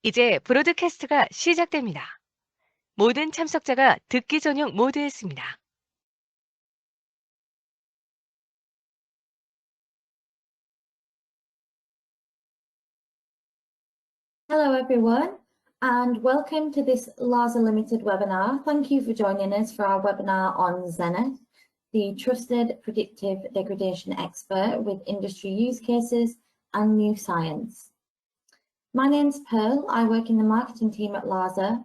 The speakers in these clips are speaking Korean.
이제 브로드캐스트가 시작됩니다. 모든 참석자가 듣기 전용 모드에 있습니다. Hello everyone and welcome to this LASA Limited webinar. Thank you for joining us for our webinar on Zenith, the trusted predictive degradation expert with industry use cases and new science. My name's Pearl. I work in the marketing team at LASA.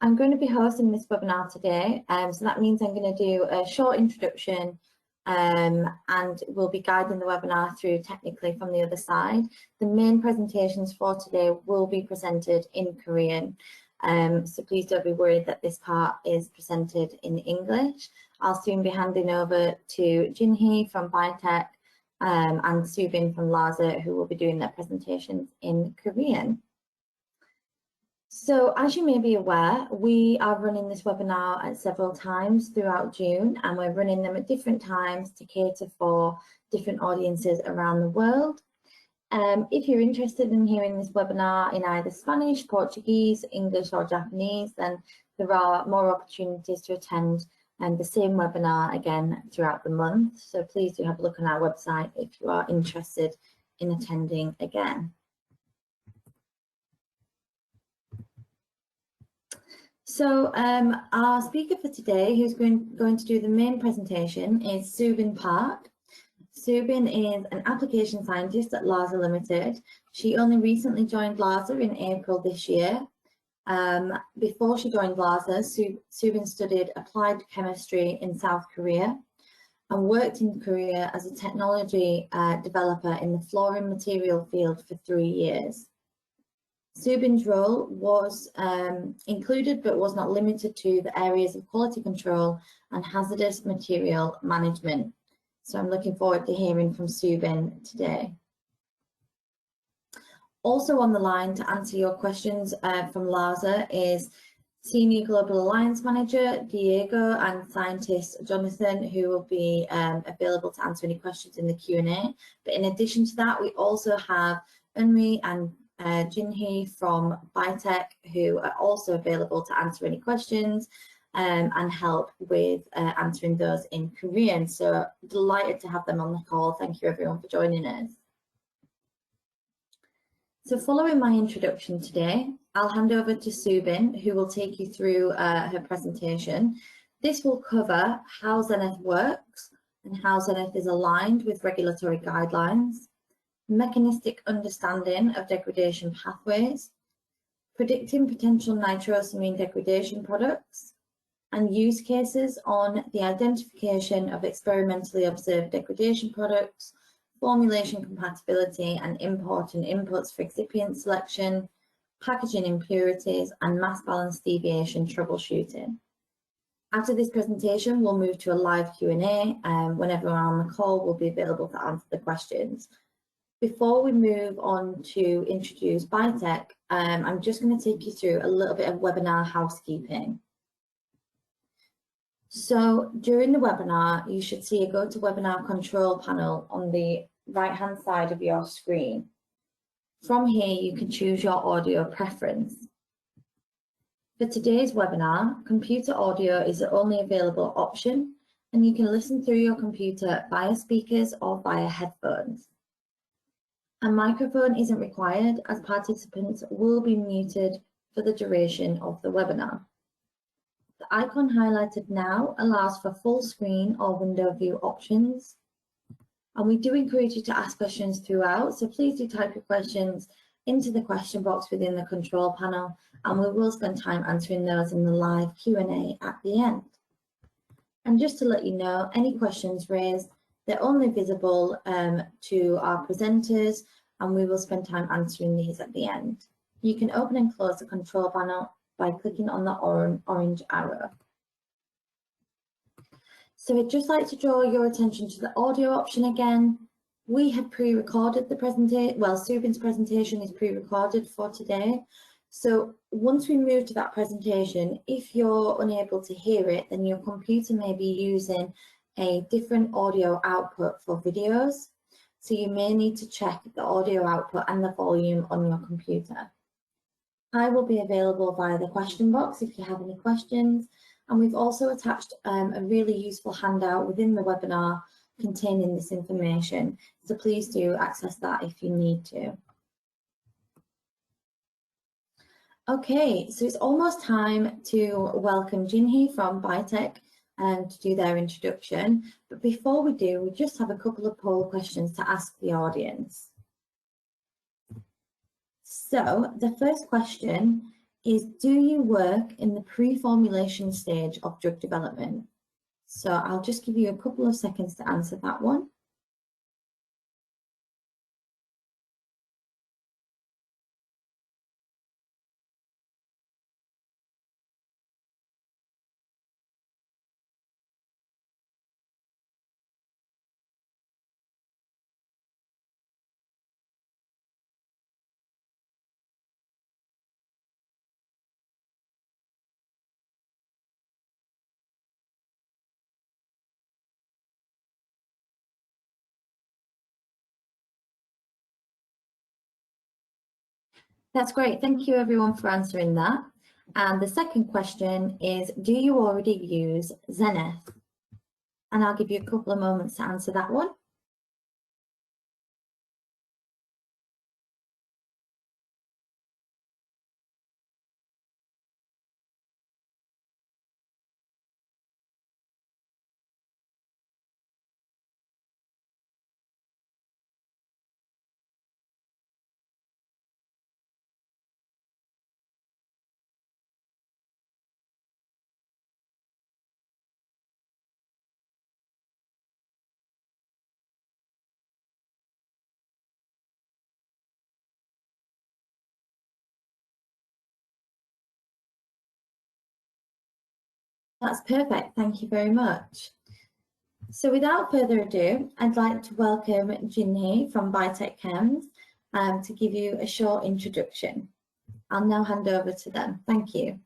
I'm going to be hosting this webinar today, so that means I'm going to do a short introduction and we'll be guiding the webinar through technically from the other side. The main presentations for today will be presented in Korean, so please don't be worried that this part is presented in English. I'll soon be handing over to Jinhee from Biotech and Subin from LASA, who will be doing their presentations in Korean. So as you may be aware, we are running this webinar at several times throughout June, and we're running them at different times to cater for different audiences around the world. If you're interested in hearing this webinar in either Spanish, Portuguese, English or Japanese, then there are more opportunities to attend the same webinar again throughout the month. So please do have a look on our website if you are interested in attending again. So our speaker for today, who's going to do the main presentation, is Subin Park. Subin is an application scientist at LASA Limited. She only recently joined LASA in April this year. Before she joined LASA, Subin studied applied chemistry in South Korea and worked in Korea as a technology developer in the fluorine material field for 3 years. Subin's role was included but was not limited to the areas of quality control and hazardous material management. So I'm looking forward to hearing from Subin today. Also on the line to answer your questions from LASA is Senior Global Alliance Manager Diego and Scientist Jonathan, who will be available to answer any questions in the Q&A. But in addition to that, we also have Unmi and Jinhee from Biotech, who are also available to answer any questions and help with answering those in Korean. So delighted to have them on the call. Thank you everyone for joining us. So following my introduction today, I'll hand over to Subin, who will take you through her presentation. This will cover how Zenith works and how Zenith is aligned with regulatory guidelines, mechanistic understanding of degradation pathways, predicting potential nitrosamine degradation products, and use cases on the identification of experimentally observed degradation products, formulation compatibility and important inputs for excipient selection, packaging impurities, and mass balance deviation troubleshooting. After this presentation, we'll move to a live Q&A, when everyone on the call will be available to answer the questions. Before we move on to introduce Biotech, I'm just going to take you through a little bit of webinar housekeeping. So during the webinar, you should see a GoToWebinar control panel on the right-hand side of your screen. From here, you can choose your audio preference. For today's webinar, computer audio is the only available option, and you can listen through your computer via speakers or via headphones. A microphone isn't required as participants will be muted for the duration of the webinar. The icon highlighted now allows for full screen or window view options. And we do encourage you to ask questions throughout, so please do type your questions into the question box within the control panel, and we will spend time answering those in the live Q&A at the end. And just to let you know, any questions raised, they're only visible to our presenters, and we will spend time answering these at the end. You can open and close the control panel by clicking on the orange arrow. So I'd just like to draw your attention to the audio option again. We had pre-recorded the presentation, well, Subin's presentation is pre-recorded for today. So once we move to that presentation, if you're unable to hear it, then your computer may be using a different audio output for videos. So you may need to check the audio output and the volume on your computer. I will be available via the question box if you have any questions. And we've also attached a really useful handout within the webinar containing this information. So please do access that if you need to. Okay, so it's almost time to welcome Jinhee from Bitech to do their introduction. But before we do, we just have a couple of poll questions to ask the audience. So the first question is, do you work in the pre-formulation stage of drug development? So I'll just give you a couple of seconds to answer that one. That's great. Thank you everyone for answering that. And the second question is, do you already use Zenith? And I'll give you a couple of moments to answer that one. That's perfect. Thank you very much. So without further ado, I'd like to welcome Jinhee from Bitech Chems to give you a short introduction. I'll now hand over to them. Thank you.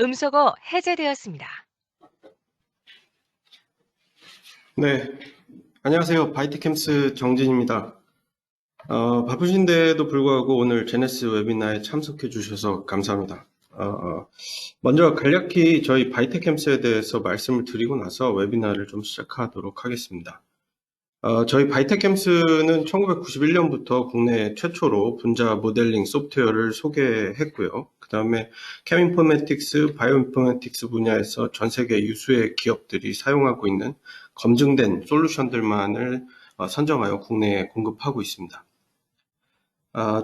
음소거 해제되었습니다. 네, 안녕하세요. 바이트캠스 정진입니다. 바쁘신데도 불구하고 오늘 제네스 웨비나에 참석해 주셔서 감사합니다. 먼저 간략히 저희 바이트캠스에 대해서 말씀을 드리고 나서 웨비나를 좀 시작하도록 하겠습니다. 저희 바이트캠스는 1991년부터 국내 최초로 분자 모델링 소프트웨어를 소개했고요. 그 다음에 캠인포메틱스, 바이오인포메틱스 분야에서 전 세계 유수의 기업들이 사용하고 있는 검증된 솔루션들만을 선정하여 국내에 공급하고 있습니다.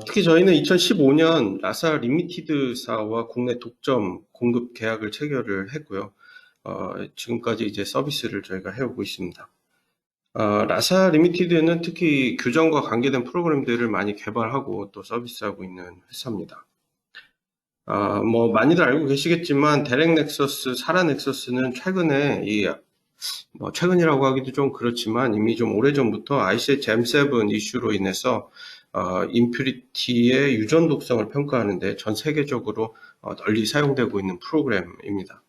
특히 저희는 2015년 라사 리미티드사와 국내 독점 공급 계약을 체결을 했고요. 지금까지 이제 서비스를 저희가 해오고 있습니다. 라사 리미티드는 특히 규정과 관계된 프로그램들을 많이 개발하고 또 서비스하고 있는 회사입니다. 많이들 알고 계시겠지만 데렉 넥서스, 사라 넥서스는 최근에 최근이라고 하기도 좀 그렇지만 이미 좀 오래전부터 ICH M7 이슈로 인해서 임퓨리티의 유전 독성을 평가하는데 전 세계적으로 널리 사용되고 있는 프로그램입니다.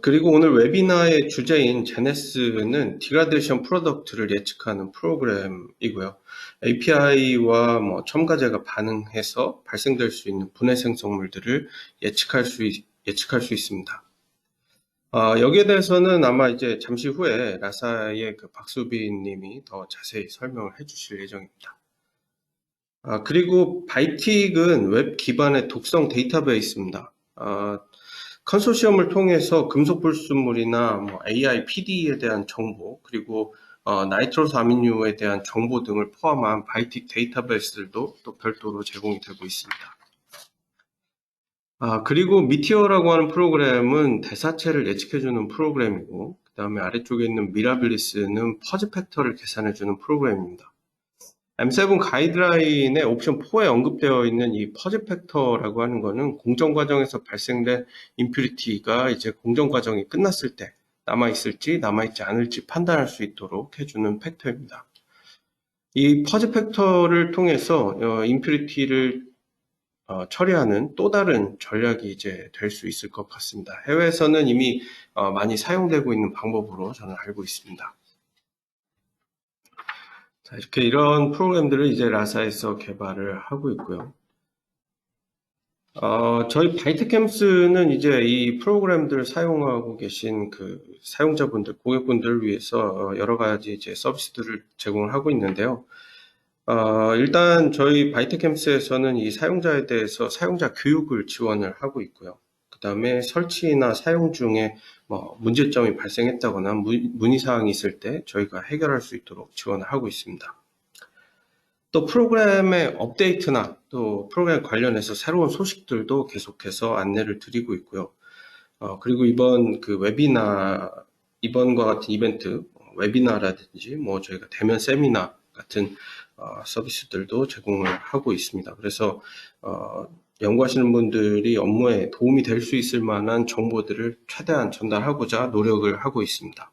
그리고 오늘 웨비나의 주제인 제네스는 디그라데이션 프로덕트를 예측하는 프로그램이고요. API와 첨가제가 반응해서 발생될 수 있는 분해 생성물들을 예측할 수 있습니다. 여기에 대해서는 아마 이제 잠시 후에 라사의 박수빈 님이 더 자세히 설명을 해주실 예정입니다. 그리고 바이틱은 웹 기반의 독성 데이터베이스입니다. 컨소시엄을 통해서 금속 불순물이나 AI, PD에 대한 정보, 그리고 나이트로스 아미뉴에 대한 정보 등을 포함한 바이틱 데이터베이스들도 또 별도로 제공이 되고 있습니다. 그리고 미티어라고 하는 프로그램은 대사체를 예측해주는 프로그램이고, 그 다음에 아래쪽에 있는 미라빌리스는 퍼즈 팩터를 계산해주는 프로그램입니다. M7 가이드라인의 옵션 4에 언급되어 있는 이 퍼즈 팩터라고 하는 거는 공정 과정에서 발생된 임퓨리티가 이제 공정 과정이 끝났을 때 남아있을지 남아있지 않을지 판단할 수 있도록 해주는 팩터입니다. 이 퍼즈 팩터를 통해서 임퓨리티를 처리하는 또 다른 전략이 이제 될 수 있을 것 같습니다. 해외에서는 이미 많이 사용되고 있는 방법으로 저는 알고 있습니다. 자, 이렇게 이런 프로그램들을 이제 라사에서 개발을 하고 있고요. 저희 바이트캠스는 이제 이 프로그램들을 사용하고 계신 그 사용자분들, 고객분들을 위해서 여러 가지 이제 서비스들을 제공을 하고 있는데요. 일단 저희 바이트캠스에서는 이 사용자에 대해서 사용자 교육을 지원을 하고 있고요. 그 다음에 설치나 사용 중에 뭐 문제점이 발생했다거나 문의사항이 있을 때 저희가 해결할 수 있도록 지원을 하고 있습니다. 또 프로그램의 업데이트나 또 프로그램 관련해서 새로운 소식들도 계속해서 안내를 드리고 있고요. 그리고 이번 그 이번과 같은 이벤트, 웨비나라든지 뭐 저희가 대면 세미나 같은 서비스들도 제공을 하고 있습니다. 그래서 연구하시는 분들이 업무에 도움이 될 수 있을 만한 정보들을 최대한 전달하고자 노력을 하고 있습니다.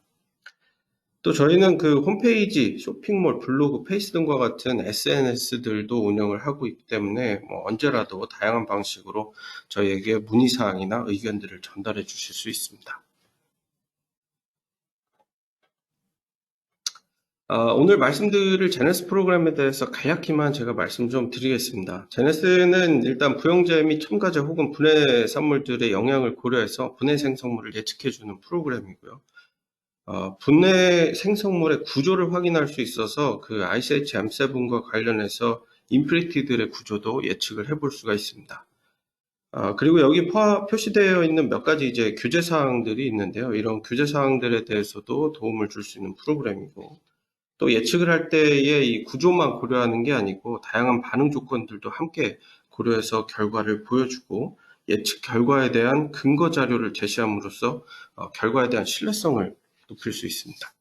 또 저희는 그 홈페이지, 쇼핑몰, 블로그, 페이스 등과 같은 SNS들도 운영을 하고 있기 때문에 뭐 언제라도 다양한 방식으로 저희에게 문의사항이나 의견들을 전달해 주실 수 있습니다. 오늘 말씀드릴 제네스 프로그램에 대해서 간략히만 제가 말씀 좀 드리겠습니다. 제네스는 일단 부영제 및 첨가제 혹은 분해 산물들의 영향을 고려해서 분해 생성물을 예측해주는 프로그램이고요. 분해 생성물의 구조를 확인할 수 있어서 그 ICH-M7과 관련해서 임프리티들의 구조도 예측을 해볼 수가 있습니다. 그리고 여기 표시되어 있는 몇 가지 이제 규제사항들이 있는데요. 이런 규제사항들에 대해서도 도움을 줄 수 있는 프로그램이고, 또 예측을 할 때의 이 구조만 고려하는 게 아니고 다양한 반응 조건들도 함께 고려해서 결과를 보여주고 예측 결과에 대한 근거 자료를 제시함으로써 결과에 대한 신뢰성을 높일 수 있습니다.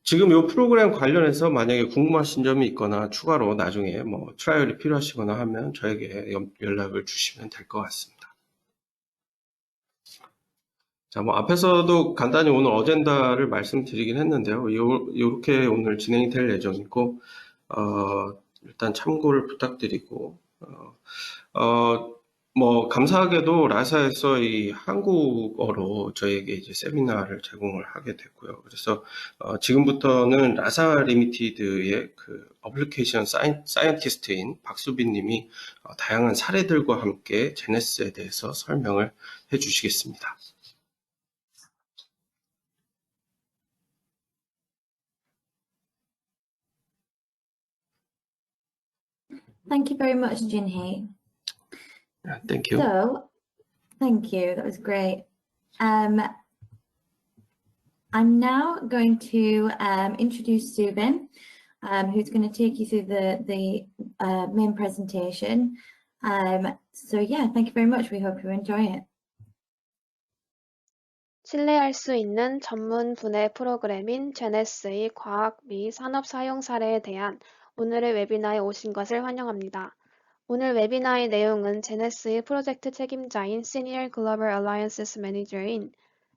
지금 이 프로그램 관련해서 만약에 궁금하신 점이 있거나 추가로 나중에 뭐 트라이얼이 필요하시거나 하면 저에게 연락을 주시면 될 것 같습니다. 자, 뭐 앞에서도 간단히 오늘 어젠다를 말씀드리긴 했는데요. 이렇게 오늘 진행이 될 예정이고, 일단 참고를 부탁드리고, 뭐 감사하게도 라사에서 이 한국어로 저희에게 이제 세미나를 제공을 하게 됐고요. 그래서 지금부터는 라사 리미티드의 그 어플리케이션 사이언티스트인 박수빈 님이 다양한 사례들과 함께 제네스에 대해서 설명을 해 주시겠습니다. Thank you very much, Jinhee. Thank you. So, thank you. That was great. I'm now going to introduce Subin, who's going to take you through the main presentation. So yeah, thank you very much. We hope you enjoy it. 신뢰할 수 있는 전문 분해 프로그램인 제네스의 과학 및 산업 사용 사례에 대한 오늘의 웨비나에 오신 것을 환영합니다. 오늘 웨비나의 내용은 제네스의 프로젝트 책임자인 Senior Global Alliances Manager인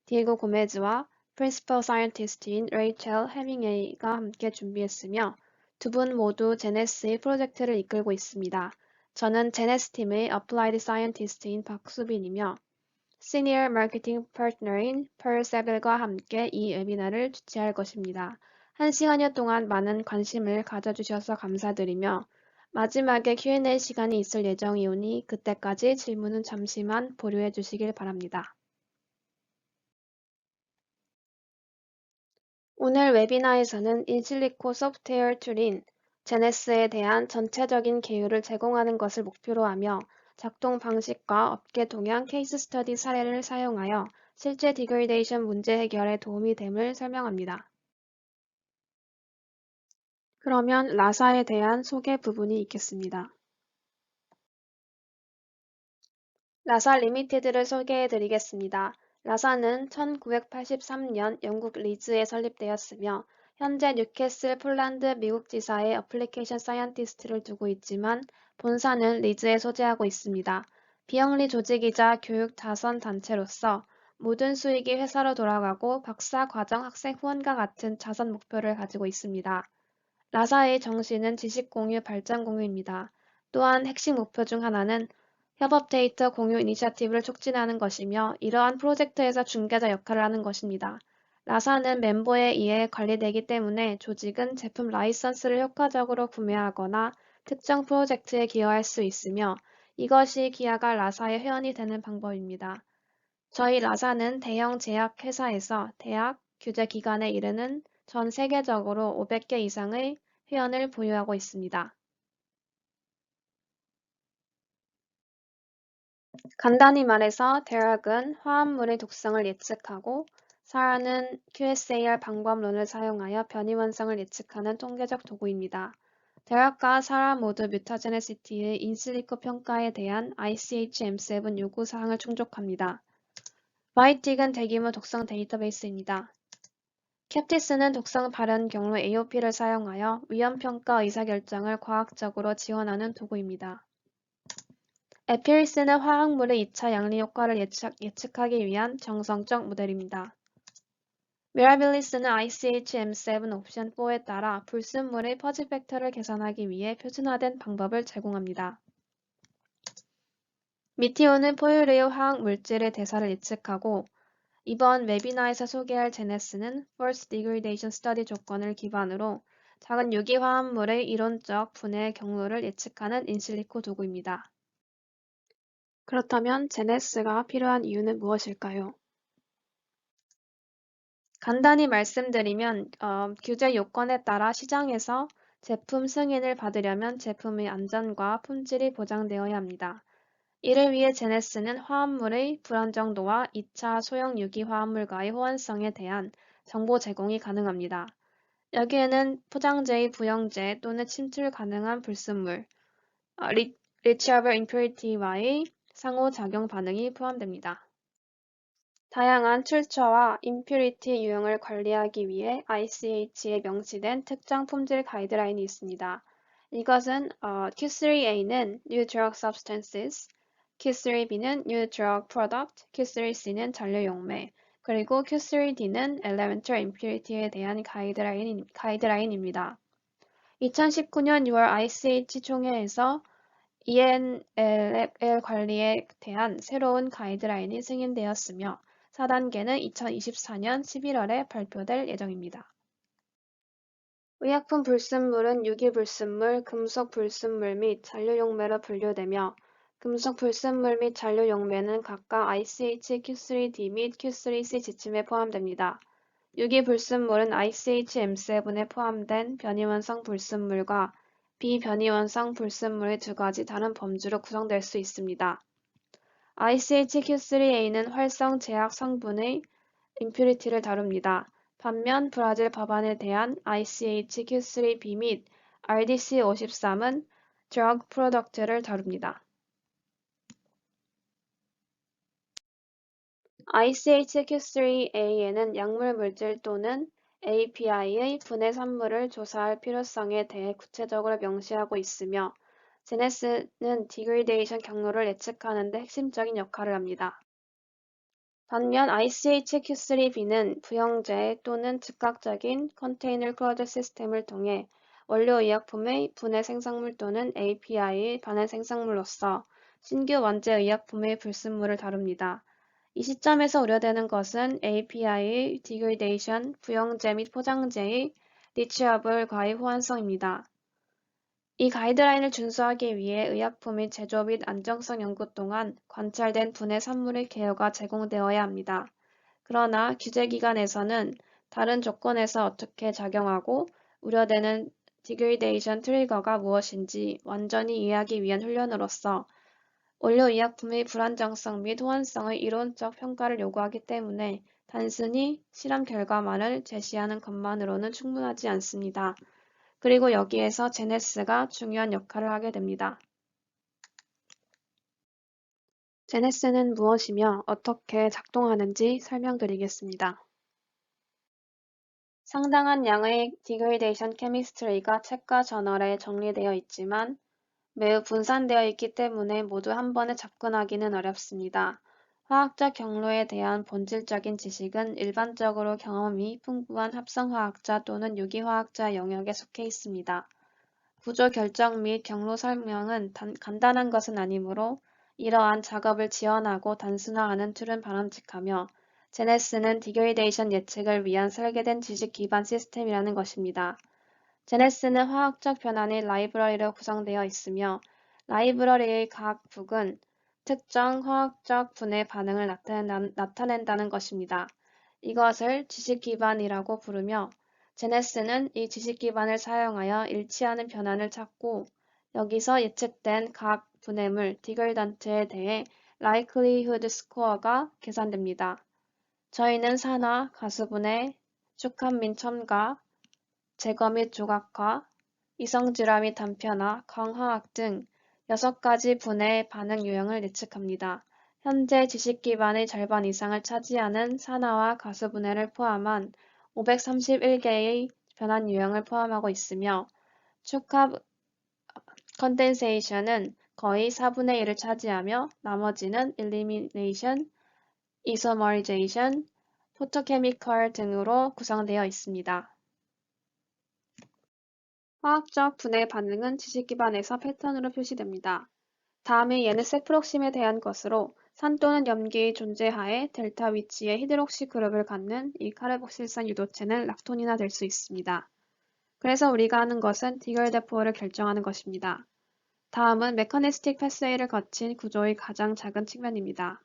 디에고 고메즈와 Principal Scientist인 레이첼 해밍웨이가 함께 준비했으며 두 분 모두 제네스의 프로젝트를 이끌고 있습니다. 저는 제네스 팀의 Applied Scientist인 박수빈이며 시니어 마케팅 파트너인 펄세벨과 함께 이 웨비나를 주최할 것입니다. 1시간여 동안 많은 관심을 가져주셔서 감사드리며 마지막에 Q&A 시간이 있을 예정이오니 그때까지 질문은 잠시만 보류해 주시길 바랍니다. 오늘 웨비나에서는 인실리코 소프트웨어 툴인 제네스에 대한 전체적인 개요를 제공하는 것을 목표로 하며 작동 방식과 업계 동향 케이스 스터디 사례를 사용하여 실제 디그레이데이션 문제 해결에 도움이 됨을 설명합니다. 그러면 라사에 대한 소개 부분이 있겠습니다. 라사 리미티드를 소개해 드리겠습니다. 라사는 1983년 영국 리즈에 설립되었으며 현재 뉴캐슬 폴란드 미국 지사의 어플리케이션 사이언티스트를 두고 있지만 본사는 리즈에 소재하고 있습니다. 비영리 조직이자 교육 자선 단체로서 모든 수익이 회사로 돌아가고 박사 과정 학생 후원과 같은 자선 목표를 가지고 있습니다. 라사의 정신은 지식 공유, 발전 공유입니다. 또한 핵심 목표 중 하나는 협업 데이터 공유 이니셔티브를 촉진하는 것이며 이러한 프로젝트에서 중개자 역할을 하는 것입니다. 라사는 멤버에 의해 관리되기 때문에 조직은 제품 라이선스를 효과적으로 구매하거나 특정 프로젝트에 기여할 수 있으며 이것이 기아가 라사의 회원이 되는 방법입니다. 저희 라사는 대형 제약 회사에서 대학, 규제 기관에 이르는 전 세계적으로 500개 이상의 회원을 보유하고 있습니다. 간단히 말해서 대학은 화합물의 독성을 예측하고 사라는 QSAR 방법론을 사용하여 변이 원성을 예측하는 통계적 도구입니다. 대학과 사라 모두 뮤타제네시티의 인실리코 평가에 대한 ICH-M7 요구 사항을 충족합니다. 바이틱은 대규모 독성 데이터베이스입니다. 캡티스는 독성 발현 경로 AOP를 사용하여 위험평가 의사결정을 과학적으로 지원하는 도구입니다. 에피리스는 화학물의 2차 양리 효과를 예측하기 위한 정성적 모델입니다. 미라빌리스는 ICH-M7 옵션 4에 따라 불순물의 퍼지 팩터를 계산하기 위해 표준화된 방법을 제공합니다. 미티오는 포유류의 화학 물질의 대사를 예측하고 이번 웨비나에서 소개할 제네스는 Force Degradation Study 조건을 기반으로 작은 유기화합물의 이론적 분해 경로를 예측하는 인실리코 도구입니다. 그렇다면 제네스가 필요한 이유는 무엇일까요? 간단히 말씀드리면 규제 요건에 따라 시장에서 제품 승인을 받으려면 제품의 안전과 품질이 보장되어야 합니다. 이를 위해 제네스는 화합물의 불안정도와 2차 소형 유기화합물과의 호환성에 대한 정보 제공이 가능합니다. 여기에는 포장재의 부영제 또는 침투 가능한 불순물, 리치어블 임퓨리티와의 상호작용 반응이 포함됩니다. 다양한 출처와 임퓨리티 유형을 관리하기 위해 ICH에 명시된 특정 품질 가이드라인이 있습니다. 이것은 Q3A는 New Drug Substances, Q3B는 New Drug Product, Q3C는 잔류용매, 그리고 Q3D는 Elemental Impurity에 대한 가이드라인입니다. 2019년 6월 ICH 총회에서 ENLL 관리에 대한 새로운 가이드라인이 승인되었으며 4단계는 2024년 11월에 발표될 예정입니다. 의약품 불순물은 유기불순물, 금속불순물 및 잔류용매로 분류되며 금속불순물 및 잔류용매는 각각 ICH Q3D 및 Q3C 지침에 포함됩니다. 유기불순물은 ICH M7에 포함된 변이원성 불순물과 비변이원성 불순물의 두 가지 다른 범주로 구성될 수 있습니다. ICH Q3A는 활성 제약 성분의 임퓨리티를 다룹니다. 반면 브라질 법안에 대한 ICH Q3B 및 RDC 53은 drug product를 다룹니다. ICH Q3A에는 약물 물질 또는 API의 분해 산물을 조사할 필요성에 대해 구체적으로 명시하고 있으며 제네스는 디그레이데이션 경로를 예측하는 데 핵심적인 역할을 합니다. 반면 ICH Q3B는 부형제 또는 즉각적인 컨테이너 클로즈 시스템을 통해 원료 의약품의 분해 생성물 또는 API의 반응 생성물로서 신규 원재 의약품의 불순물을 다룹니다. 이 시점에서 우려되는 것은 API의 디그레이데이션, 부형제 및 포장재의 리치어블과의 호환성입니다. 이 가이드라인을 준수하기 위해 의약품의 제조 및 안정성 연구 동안 관찰된 분해 산물의 개요가 제공되어야 합니다. 그러나 규제기관에서는 다른 조건에서 어떻게 작용하고 우려되는 디그레이데이션 트리거가 무엇인지 완전히 이해하기 위한 훈련으로서 원료 의약품의 불안정성 및 호환성의 이론적 평가를 요구하기 때문에 단순히 실험 결과만을 제시하는 것만으로는 충분하지 않습니다. 그리고 여기에서 제네스가 중요한 역할을 하게 됩니다. 제네스는 무엇이며 어떻게 작동하는지 설명드리겠습니다. 상당한 양의 디그레이데이션 케미스트리가 책과 저널에 정리되어 있지만 매우 분산되어 있기 때문에 모두 한 번에 접근하기는 어렵습니다. 화학적 경로에 대한 본질적인 지식은 일반적으로 경험이 풍부한 합성화학자 또는 유기화학자 영역에 속해 있습니다. 구조 결정 및 경로 설명은 간단한 것은 아니므로 이러한 작업을 지원하고 단순화하는 툴은 바람직하며 제네스는 디그레이데이션 예측을 위한 설계된 지식 기반 시스템이라는 것입니다. 제네스는 화학적 변환의 라이브러리로 구성되어 있으며 라이브러리의 각 북은 특정 화학적 분해 반응을 나타낸다는 것입니다. 이것을 지식 기반이라고 부르며 제네스는 이 지식 기반을 사용하여 일치하는 변환을 찾고 여기서 예측된 각 분해물 디글던트에 대해 likelihood score가 계산됩니다. 저희는 산화, 가수분해, 축합 및 첨가, 제거 및 조각화, 이성질화 및 단편화, 광화학 등 6가지 분해 반응 유형을 예측합니다. 현재 지식 기반의 절반 이상을 차지하는 산화와 가수분해를 포함한 531개의 변환 유형을 포함하고 있으며 축합 컨덴세이션은 거의 4분의 1을 차지하며 나머지는 elimination, isomerization, photochemical 등으로 구성되어 있습니다. 화학적 분해 반응은 지식 기반에서 패턴으로 표시됩니다. 다음에 얘는 세프록심에 대한 것으로 산 또는 염기의 존재하에 델타 위치의 히드록시 그룹을 갖는 이 카르복실산 유도체는 락톤이나 될 수 있습니다. 그래서 우리가 하는 것은 디글데포를 결정하는 것입니다. 다음은 메커니스틱 패스웨이를 거친 구조의 가장 작은 측면입니다.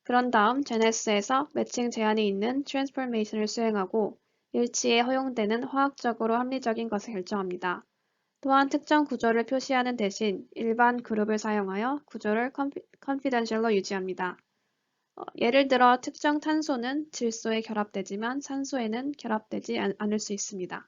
그런 다음 제네스에서 매칭 제한이 있는 트랜스포메이션을 수행하고 일치에 허용되는 화학적으로 합리적인 것을 결정합니다. 또한 특정 구조를 표시하는 대신 일반 그룹을 사용하여 구조를 confidential로 유지합니다. 예를 들어 특정 탄소는 질소에 결합되지만 산소에는 결합되지 않을 수 있습니다.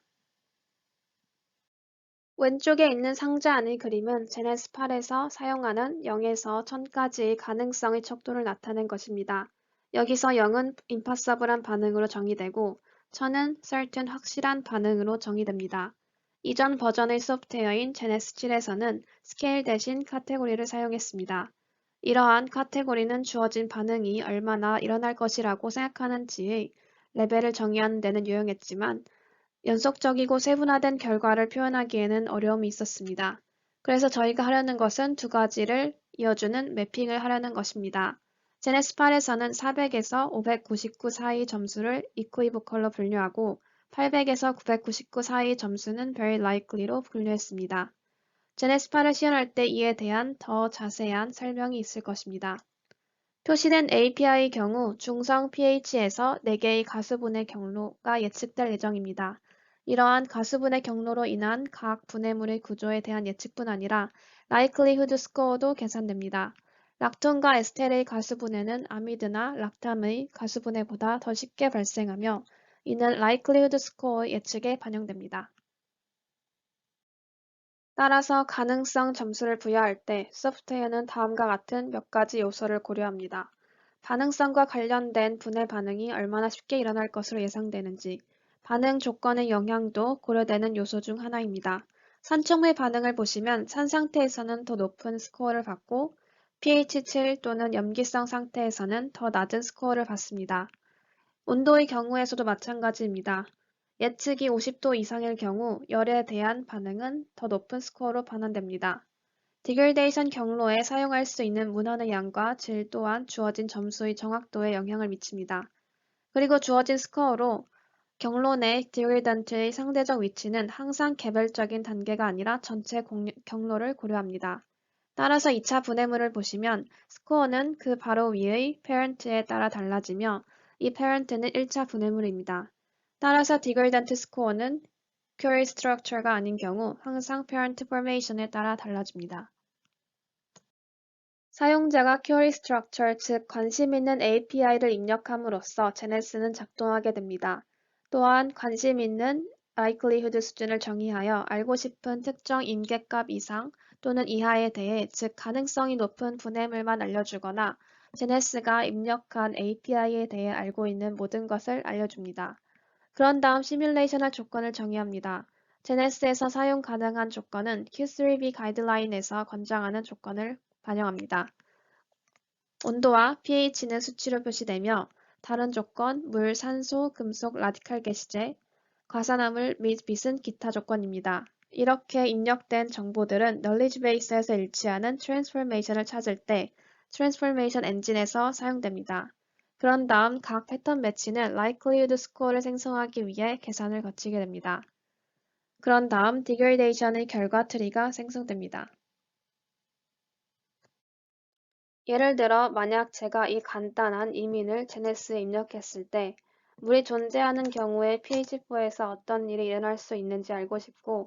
왼쪽에 있는 상자 안의 그림은 제네스 8에서 사용하는 0에서 1000까지의 가능성의 척도를 나타낸 것입니다. 여기서 0은 impossible한 반응으로 정의되고 1000은 certain 확실한 반응으로 정의됩니다. 이전 버전의 소프트웨어인 제네스 7에서는 스케일 대신 카테고리를 사용했습니다. 이러한 카테고리는 주어진 반응이 얼마나 일어날 것이라고 생각하는지의 레벨을 정의하는 데는 유용했지만 연속적이고 세분화된 결과를 표현하기에는 어려움이 있었습니다. 그래서 저희가 하려는 것은 두 가지를 이어주는 매핑을 하려는 것입니다. 제네스 8에서는 400에서 599 사이 점수를 equivocal 분류하고 800에서 999 사이 점수는 very likely로 분류했습니다. 제네스 8을 시연할 때 이에 대한 더 자세한 설명이 있을 것입니다. 표시된 API의 경우 중성 pH에서 4개의 가수분해 경로가 예측될 예정입니다. 이러한 가수분해 경로로 인한 각 분해물의 구조에 대한 예측뿐 아니라 likelihood score도 계산됩니다. 락톤과 에스텔의 가수분해는 아미드나 락탐의 가수분해보다 더 쉽게 발생하며 이는 likelihood score 예측에 반영됩니다. 따라서 가능성 점수를 부여할 때 소프트웨어는 다음과 같은 몇 가지 요소를 고려합니다. 반응성과 관련된 분해 반응이 얼마나 쉽게 일어날 것으로 예상되는지, 반응 조건의 영향도 고려되는 요소 중 하나입니다. 산청의 반응을 보시면 산 상태에서는 더 높은 스코어를 받고 pH 7 또는 염기성 상태에서는 더 낮은 스코어를 받습니다. 온도의 경우에서도 마찬가지입니다. 예측이 50도 이상일 경우 열에 대한 반응은 더 높은 스코어로 반환됩니다. 디그레이데이션 경로에 사용할 수 있는 문헌의 양과 질 또한 주어진 점수의 정확도에 영향을 미칩니다. 그리고 주어진 스코어로 경로 내 디그레이던트의 상대적 위치는 항상 개별적인 단계가 아니라 전체 경로를 고려합니다. 따라서 2차 분해물을 보시면 스코어는 그 바로 위의 parent에 따라 달라지며 이 parent는 1차 분해물입니다. 따라서 디그레이던트 스코어는 Curie structure가 아닌 경우 항상 parent formation에 따라 달라집니다. 사용자가 Curie structure, 즉 관심 있는 API를 입력함으로써 제네스는 작동하게 됩니다. 또한 관심 있는 likelihood 수준을 정의하여 알고 싶은 특정 임계값 이상 또는 이하에 대해, 즉 가능성이 높은 분해물만 알려주거나 제네스가 입력한 API에 대해 알고 있는 모든 것을 알려줍니다. 그런 다음 시뮬레이션할 조건을 정의합니다. 제네스에서 사용 가능한 조건은 Q3B 가이드라인에서 권장하는 조건을 반영합니다. 온도와 pH는 수치로 표시되며 다른 조건, 물, 산소, 금속, 라디칼 게시제, 과산화물 및 빛은 기타 조건입니다. 이렇게 입력된 정보들은 knowledge base에서 일치하는 transformation을 찾을 때 transformation 엔진에서 사용됩니다. 그런 다음 각 패턴 매치는 likelihood score를 생성하기 위해 계산을 거치게 됩니다. 그런 다음 degradation의 결과 트리가 생성됩니다. 예를 들어 만약 제가 이 간단한 이민을 제네스에 입력했을 때 물이 존재하는 경우에 pH4에서 어떤 일이 일어날 수 있는지 알고 싶고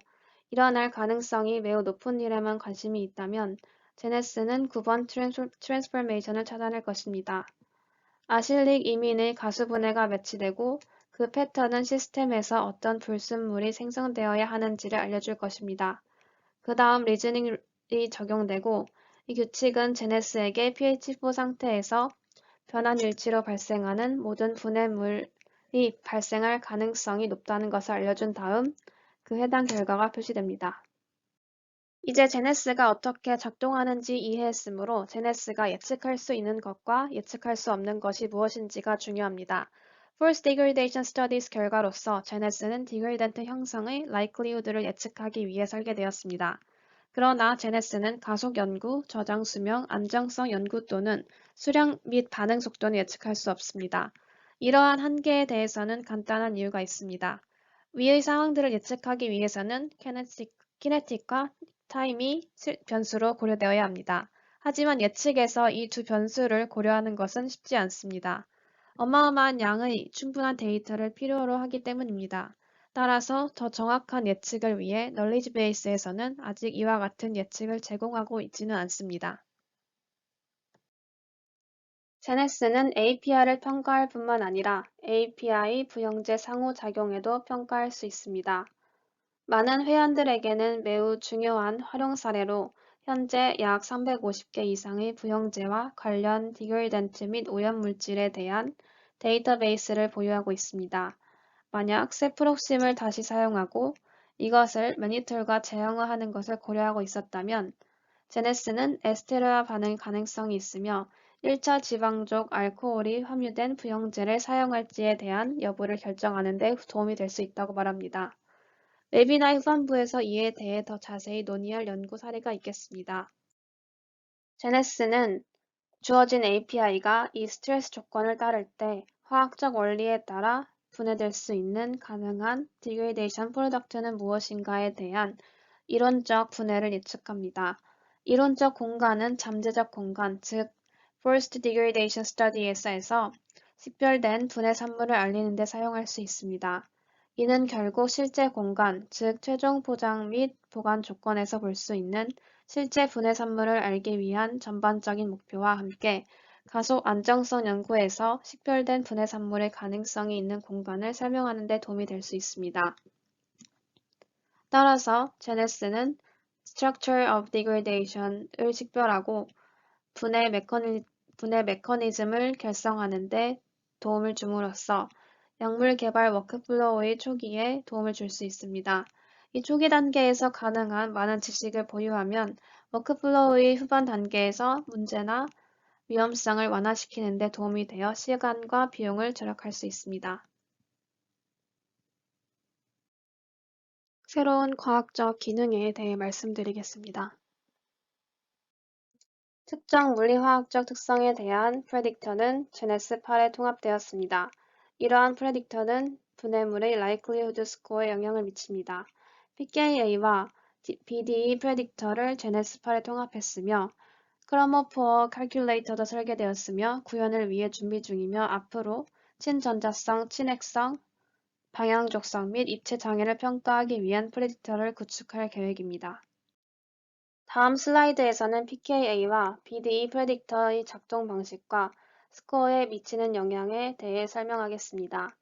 일어날 가능성이 매우 높은 일에만 관심이 있다면 제네스는 9번 트랜스포메이션을 찾아낼 것입니다. 아실릭 이민의 가수분해가 매치되고 그 패턴은 시스템에서 어떤 불순물이 생성되어야 하는지를 알려줄 것입니다. 그 다음 리즈닝이 적용되고 이 규칙은 제네스에게 pH4 상태에서 변환일치로 발생하는 모든 분해물이 발생할 가능성이 높다는 것을 알려준 다음 그 해당 결과가 표시됩니다. 이제 제네스가 어떻게 작동하는지 이해했으므로 제네스가 예측할 수 있는 것과 예측할 수 없는 것이 무엇인지가 중요합니다. Force Degradation Studies 결과로서 제네스는 디그레이던트 형성의 likelihood를 예측하기 위해 설계되었습니다. 그러나 제네스는 가속 연구, 저장 수명, 안정성 연구 또는 수량 및 반응 속도는 예측할 수 없습니다. 이러한 한계에 대해서는 간단한 이유가 있습니다. 위의 상황들을 예측하기 위해서는 키네틱과 타임이 변수로 고려되어야 합니다. 하지만 예측에서 이 두 변수를 고려하는 것은 쉽지 않습니다. 어마어마한 양의 충분한 데이터를 필요로 하기 때문입니다. 따라서 더 정확한 예측을 위해 knowledge base에서는 아직 이와 같은 예측을 제공하고 있지는 않습니다. 제네스는 API를 평가할 뿐만 아니라 API 부형제 상호작용에도 평가할 수 있습니다. 많은 회원들에게는 매우 중요한 활용 사례로 현재 약 350개 이상의 부형제와 관련 디그레이던트 및 오염물질에 대한 데이터베이스를 보유하고 있습니다. 만약 세프록심을 다시 사용하고 이것을 매니톨과 재형화하는 것을 고려하고 있었다면 제네스는 에스테르와 반응 가능성이 있으며 1차 지방족 알코올이 함유된 부형제를 사용할지에 대한 여부를 결정하는 데 도움이 될 수 있다고 말합니다. 웨비나의 후반부에서 이에 대해 더 자세히 논의할 연구 사례가 있겠습니다. 제네스는 주어진 API가 이 스트레스 조건을 따를 때 화학적 원리에 따라 분해될 수 있는 가능한 디그레이데이션 프로덕트는 무엇인가에 대한 이론적 분해를 예측합니다. 이론적 공간은 잠재적 공간, 즉 Forced Degradation Studies에서 식별된 분해 산물을 알리는 데 사용할 수 있습니다. 이는 결국 실제 공간, 즉 최종 포장 및 보관 조건에서 볼 수 있는 실제 분해 산물을 알기 위한 전반적인 목표와 함께 가속 안정성 연구에서 식별된 분해 산물의 가능성이 있는 공간을 설명하는 데 도움이 될 수 있습니다. 따라서 제네스는 Structure of Degradation을 식별하고 분해 메커니즘을 결성하는 데 도움을 줌으로써 약물 개발 워크플로우의 초기에 도움을 줄 수 있습니다. 이 초기 단계에서 가능한 많은 지식을 보유하면 워크플로우의 후반 단계에서 문제나 위험성을 완화시키는 데 도움이 되어 시간과 비용을 절약할 수 있습니다. 새로운 과학적 기능에 대해 말씀드리겠습니다. 특정 물리화학적 특성에 대한 프레딕터는 제네스 8에 통합되었습니다. 이러한 프레딕터는 분해물의 likelihood score에 영향을 미칩니다. pKa와 BDE 프레딕터를 제네스 8에 통합했으며 크로모포어 칼큘레이터도 설계되었으며 구현을 위해 준비 중이며 앞으로 친전자성, 친핵성, 방향족성 및 입체 장애를 평가하기 위한 프레딕터를 구축할 계획입니다. 다음 슬라이드에서는 pKa와 BDE 프레딕터의 작동 방식과 스코어에 미치는 영향에 대해 설명하겠습니다.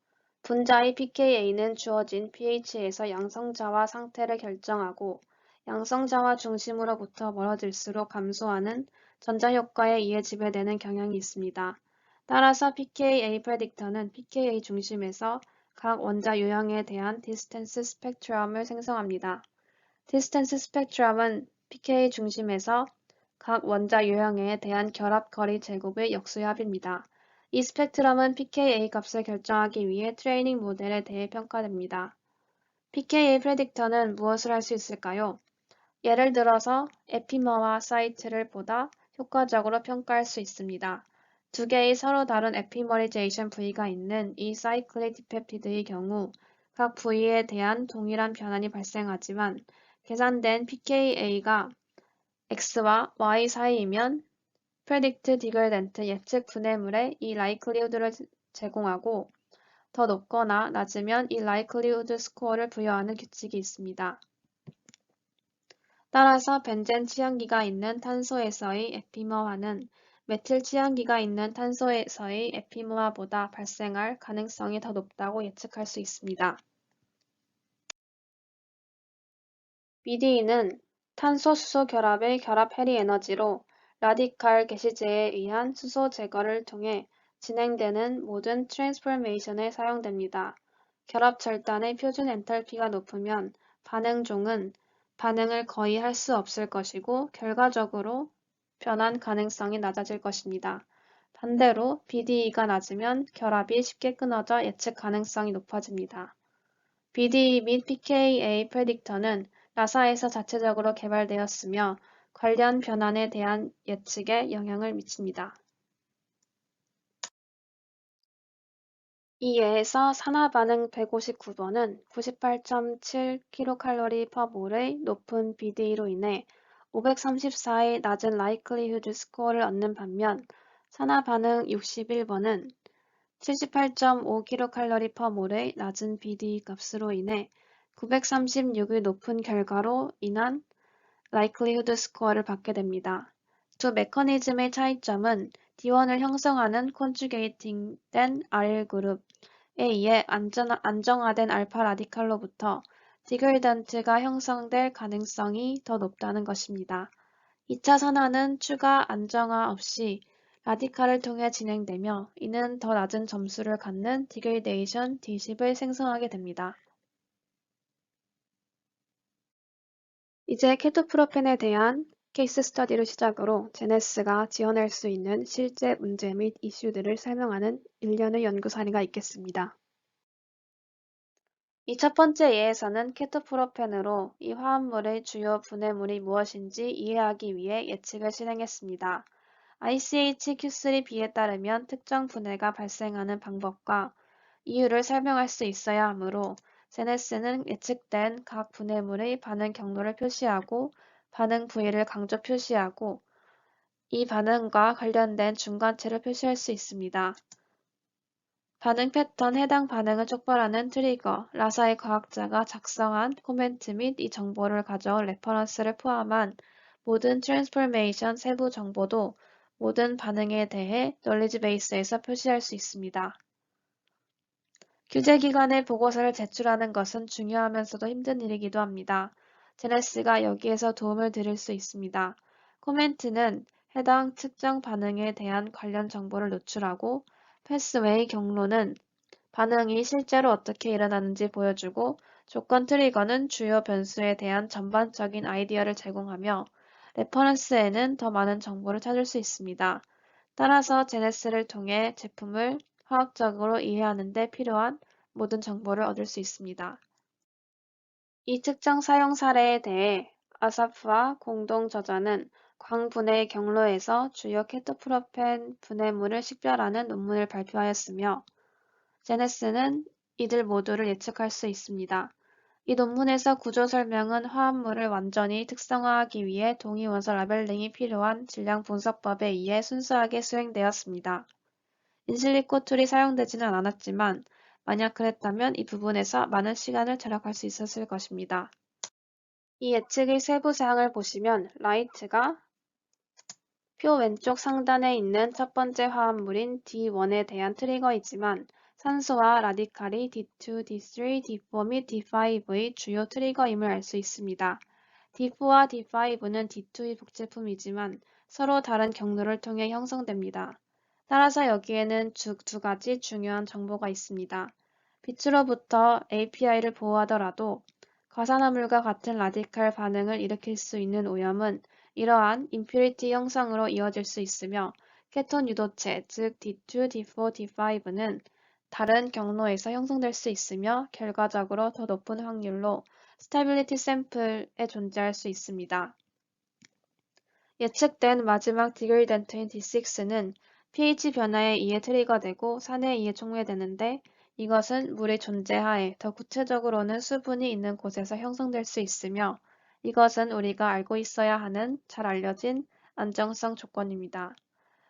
분자의 pKa는 주어진 pH에서 양성자와 상태를 결정하고 양성자와 중심으로부터 멀어질수록 감소하는 전자효과에 의해 지배되는 경향이 있습니다. 따라서 pKa 프레딕터는 pKa 중심에서 각 원자 유형에 대한 디스턴스 스펙트럼을 생성합니다. 디스턴스 스펙트럼은 pK 중심에서 각 원자 유형에 대한 결합 거리 제곱의 역수합입니다. 이 스펙트럼은 pKa 값을 결정하기 위해 트레이닝 모델에 대해 평가됩니다. pKa 프레딕터는 무엇을 할 수 있을까요? 예를 들어서 에피머와 사이트를 보다 효과적으로 평가할 수 있습니다. 두 개의 서로 다른 에피머리제이션 부위가 있는 이 사이클릭 디펩티드의 경우 각 부위에 대한 동일한 변환이 발생하지만 계산된 pKa가 x와 y 사이이면 predict digradient 예측 분해물에 이 likelihood를 제공하고 더 높거나 낮으면 이 likelihood 스코어를 부여하는 규칙이 있습니다. 따라서 벤젠 취향기가 있는 탄소에서의 에피머화는 메틸 취향기가 있는 탄소에서의 에피머화보다 발생할 가능성이 더 높다고 예측할 수 있습니다. BDE는 탄소-수소 결합의 결합 해리 에너지로 라디칼 게시제에 의한 수소 제거를 통해 진행되는 모든 트랜스포메이션에 사용됩니다. 결합 절단의 표준 엔탈피가 높으면 반응 중은 반응을 거의 할 수 없을 것이고 결과적으로 변환 가능성이 낮아질 것입니다. 반대로 BDE가 낮으면 결합이 쉽게 끊어져 예측 가능성이 높아집니다. BDE 및 pKa 프레딕터는 나사에서 자체적으로 개발되었으며 관련 변환에 대한 예측에 영향을 미칩니다. 이 예에서 산화 반응 159번은 98.7kcal/몰의 높은 BDE로 인해 534의 낮은 likelihood 스코어를 얻는 반면 산화 반응 61번은 78.5kcal/몰의 낮은 BDE 값으로 인해 936의 높은 결과로 인한 likelihood 스코어를 받게 됩니다. 두 메커니즘의 차이점은 D1을 형성하는 컨주게이팅된 아릴 그룹에 의해 안정화된 알파 라디칼로부터 디그레던트가 형성될 가능성이 더 높다는 것입니다. 2차 산화는 추가 안정화 없이 라디칼을 통해 진행되며 이는 더 낮은 점수를 갖는 디그레데이션 D10을 생성하게 됩니다. 이제 케토프로펜에 대한 케이스 스터디를 시작으로 제네스가 지원할 수 있는 실제 문제 및 이슈들을 설명하는 일련의 연구 사례가 있겠습니다. 이 첫 번째 예에서는 케토프로펜으로 이 화합물의 주요 분해물이 무엇인지 이해하기 위해 예측을 실행했습니다. ICH-Q3b에 따르면 특정 분해가 발생하는 방법과 이유를 설명할 수 있어야 하므로 제네스는 예측된 각 분해물의 반응 경로를 표시하고 반응 부위를 강조 표시하고 이 반응과 관련된 중간체를 표시할 수 있습니다. 반응 패턴 해당 반응을 촉발하는 트리거, 라사의 과학자가 작성한 코멘트 및 이 정보를 가져온 레퍼런스를 포함한 모든 트랜스포메이션 세부 정보도 모든 반응에 대해 널리지 베이스에서 표시할 수 있습니다. 규제기관에 보고서를 제출하는 것은 중요하면서도 힘든 일이기도 합니다. 제네스가 여기에서 도움을 드릴 수 있습니다. 코멘트는 해당 특정 반응에 대한 관련 정보를 노출하고 패스웨이 경로는 반응이 실제로 어떻게 일어나는지 보여주고 조건 트리거는 주요 변수에 대한 전반적인 아이디어를 제공하며 레퍼런스에는 더 많은 정보를 찾을 수 있습니다. 따라서 제네스를 통해 제품을 화학적으로 이해하는 데 필요한 모든 정보를 얻을 수 있습니다. 이 특정 사용 사례에 대해 아사프와 공동 저자는 광분해 경로에서 주요 케토프로펜 분해물을 식별하는 논문을 발표하였으며 제네스는 이들 모두를 예측할 수 있습니다. 이 논문에서 구조 설명은 화합물을 완전히 특성화하기 위해 동위원소 라벨링이 필요한 질량 분석법에 의해 순수하게 수행되었습니다. 인실리코 툴이 사용되지는 않았지만 만약 그랬다면 이 부분에서 많은 시간을 절약할 수 있었을 것입니다. 이 예측의 세부 사항을 보시면 라이트가 표 왼쪽 상단에 있는 첫 번째 화합물인 D1에 대한 트리거이지만 산소와 라디칼이 D2, D3, D4 및 D5의 주요 트리거임을 알 수 있습니다. D4와 D5는 D2의 복제품이지만 서로 다른 경로를 통해 형성됩니다. 따라서 여기에는 두 가지 중요한 정보가 있습니다. 빛으로부터 API를 보호하더라도 과산화물과 같은 라디칼 반응을 일으킬 수 있는 오염은 이러한 임퓨리티 형성으로 이어질 수 있으며 케톤 유도체, 즉 D2, D4, D5는 다른 경로에서 형성될 수 있으며 결과적으로 더 높은 확률로 스테빌리티 샘플에 존재할 수 있습니다. 예측된 마지막 디그리덴트인 D6는 pH 변화에 의해 트리거되고 산에 의해 촉매되는데 이것은 물의 존재하에 더 구체적으로는 수분이 있는 곳에서 형성될 수 있으며 이것은 우리가 알고 있어야 하는 잘 알려진 안정성 조건입니다.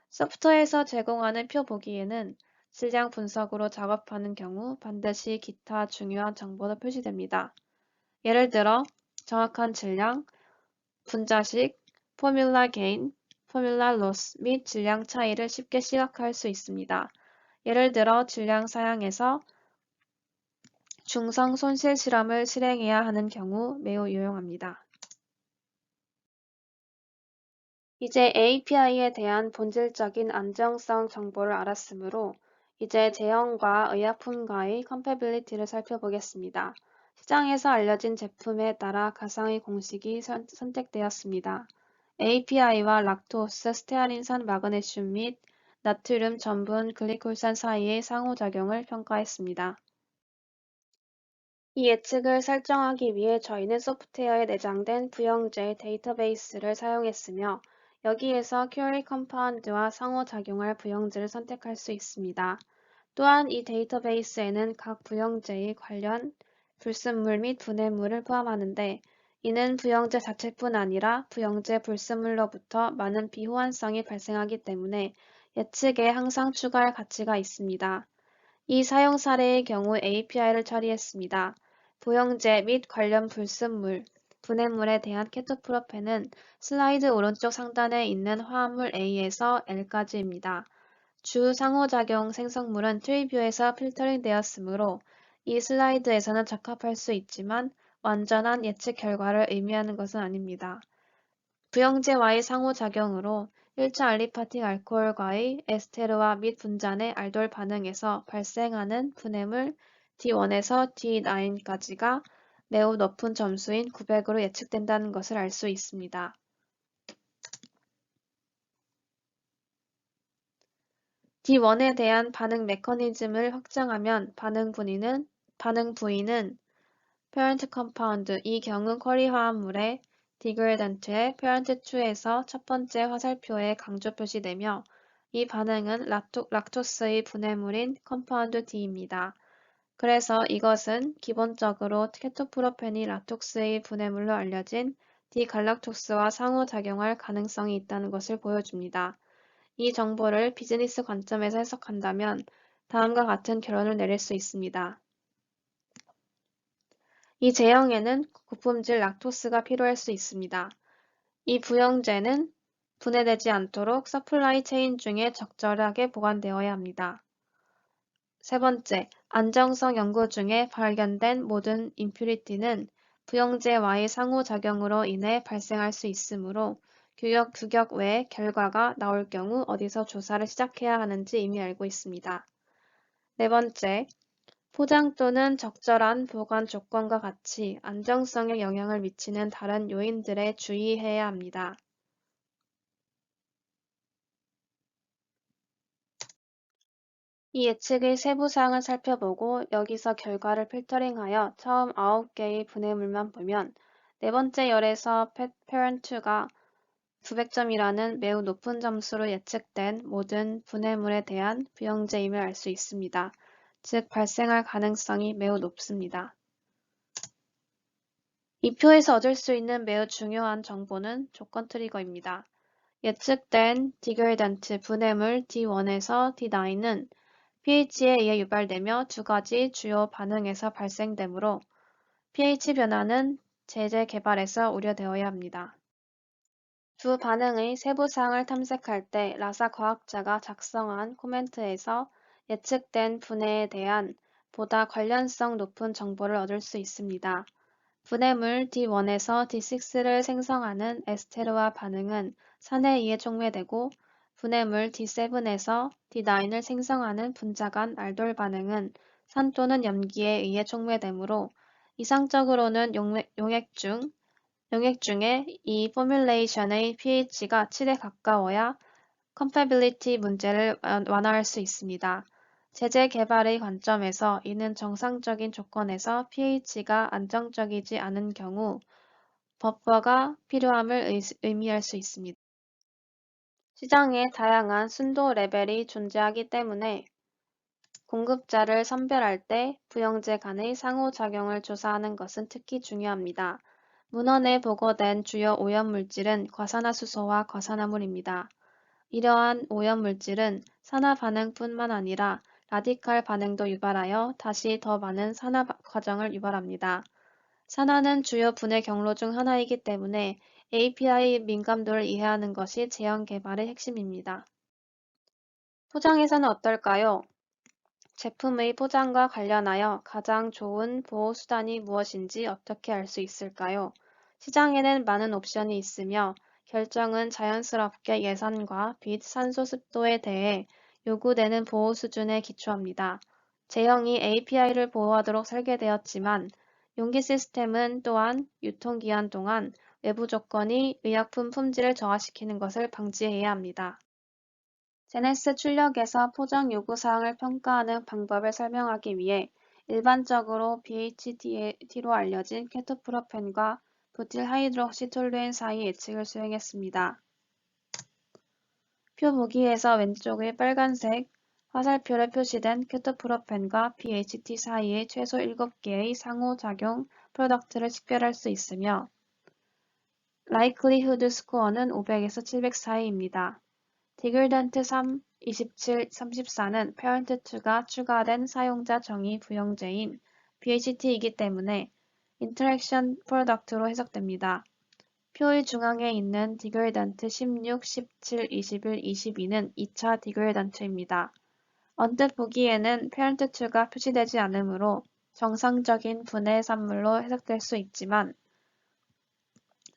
소프트웨어에서 제공하는 표 보기에는 질량 분석으로 작업하는 경우 반드시 기타 중요한 정보도 표시됩니다. 예를 들어 정확한 질량, 분자식, 포뮬라 게인, 포뮬라 로스 및 질량 차이를 쉽게 시각화할 수 있습니다. 예를 들어 질량 사양에서 중성 손실 실험을 실행해야 하는 경우 매우 유용합니다. 이제 API에 대한 본질적인 안정성 정보를 알았으므로 이제 제형과 의약품과의 컴패빌리티를 살펴보겠습니다. 시장에서 알려진 제품에 따라 가상의 공식이 선택되었습니다. API와 락토스, 스테아린산, 마그네슘 및 나트륨 전분, 글리콜산 사이의 상호작용을 평가했습니다. 이 예측을 설정하기 위해 저희는 소프트웨어에 내장된 부형제 데이터베이스를 사용했으며 여기에서 큐리 컴파운드와 상호작용할 부형제를 선택할 수 있습니다. 또한 이 데이터베이스에는 각 부형제의 관련 불순물 및 분해물을 포함하는데 이는 부형제 자체뿐 아니라 부형제 불순물로부터 많은 비호환성이 발생하기 때문에 예측에 항상 추가할 가치가 있습니다. 이 사용 사례의 경우 API를 처리했습니다. 부형제 및 관련 불순물, 분해물에 대한 케토프로펜은 슬라이드 오른쪽 상단에 있는 화합물 A에서 L까지입니다. 주 상호작용 생성물은 트리뷰에서 필터링 되었으므로 이 슬라이드에서는 적합할 수 있지만 완전한 예측 결과를 의미하는 것은 아닙니다. 부형제와의 상호작용으로 1차 알리파틱 알코올과의 에스테르와 및 분잔의 알돌 반응에서 발생하는 분해물 D1에서 D9까지가 매우 높은 점수인 900으로 예측된다는 것을 알 수 있습니다. D1에 대한 반응 메커니즘을 확장하면 반응 부위는 parent compound, 이 경우 쿼리 화합물의 디그레던트의 parent2에서 첫 번째 화살표에 강조 표시되며 이 반응은 락토스의 분해물인 컴파운드 D입니다. 그래서 이것은 기본적으로 케토프로펜이 락토스의 분해물로 알려진 디갈락토스와 상호작용할 가능성이 있다는 것을 보여줍니다. 이 정보를 비즈니스 관점에서 해석한다면 다음과 같은 결론을 내릴 수 있습니다. 이 제형에는 고품질 락토스가 필요할 수 있습니다. 이 부형제는 분해되지 않도록 서플라이 체인 중에 적절하게 보관되어야 합니다. 세 번째, 안정성 연구 중에 발견된 모든 임퓨리티는 부형제와의 상호작용으로 인해 발생할 수 있으므로 규격 외에 결과가 나올 경우 어디서 조사를 시작해야 하는지 이미 알고 있습니다. 네 번째, 포장 또는 적절한 보관 조건과 같이 안정성에 영향을 미치는 다른 요인들에 주의해야 합니다. 이 예측의 세부 사항을 살펴보고 여기서 결과를 필터링하여 처음 9개의 분해물만 보면 네 번째 열에서 parent2가 900점이라는 매우 높은 점수로 예측된 모든 분해물에 대한 부형제임을 알 수 있습니다. 즉 발생할 가능성이 매우 높습니다. 이 표에서 얻을 수 있는 매우 중요한 정보는 조건 트리거입니다. 예측된 디그레던트 분해물 D1에서 D9은 pH에 의해 유발되며 두 가지 주요 반응에서 발생되므로 pH 변화는 제재 개발에서 우려되어야 합니다. 두 반응의 세부 사항을 탐색할 때 라사 과학자가 작성한 코멘트에서 예측된 분해에 대한 보다 관련성 높은 정보를 얻을 수 있습니다. 분해물 D1에서 D6를 생성하는 에스테르와 반응은 산에 의해 촉매되고 분해물 D7에서 D9을 생성하는 분자 간 알돌 반응은 산 또는 염기에 의해 촉매되므로 이상적으로는 용액 중 용액 중에 이 포뮬레이션의 pH가 7에 가까워야 컴패빌리티 문제를 완화할 수 있습니다. 제재 개발의 관점에서 이는 정상적인 조건에서 pH가 안정적이지 않은 경우 버퍼가 필요함을 의미할 수 있습니다. 시장에 다양한 순도 레벨이 존재하기 때문에 공급자를 선별할 때 부영제 간의 상호작용을 조사하는 것은 특히 중요합니다. 문헌에 보고된 주요 오염물질은 과산화수소와 과산화물입니다. 이러한 오염물질은 산화 반응뿐만 아니라 라디칼 반응도 유발하여 다시 더 많은 산화 과정을 유발합니다. 산화는 주요 분해 경로 중 하나이기 때문에 API 민감도를 이해하는 것이 제형 개발의 핵심입니다. 포장에서는 어떨까요? 제품의 포장과 관련하여 가장 좋은 보호 수단이 무엇인지 어떻게 알 수 있을까요? 시장에는 많은 옵션이 있으며 결정은 자연스럽게 예산과 빛, 산소, 습도에 대해 요구되는 보호 수준에 기초합니다. 제형이 API를 보호하도록 설계되었지만 용기 시스템은 또한 유통기한 동안 외부 조건이 의약품 품질을 저하시키는 것을 방지해야 합니다. 제네스 출력에서 포장 요구사항을 평가하는 방법을 설명하기 위해 일반적으로 BHT로 알려진 케토프로펜과 부틸 하이드록시톨루엔 사이 예측을 수행했습니다. 표 보기에서 왼쪽의 빨간색 화살표로 표시된 케토프로펜과 BHT 사이의 최소 7개의 상호작용 프로덕트를 식별할 수 있으며 likelihood 스코어는 500에서 700 사이입니다. 디글던트 3, 27, 34는 parent2가 추가된 사용자 정의 부영제인 BHT이기 때문에 인터랙션 프로덕트로 해석됩니다. 표의 중앙에 있는 디글던트 16, 17, 21, 22는 2차 디글던트입니다. 언뜻 보기에는 parent2가 표시되지 않으므로 정상적인 분해 산물로 해석될 수 있지만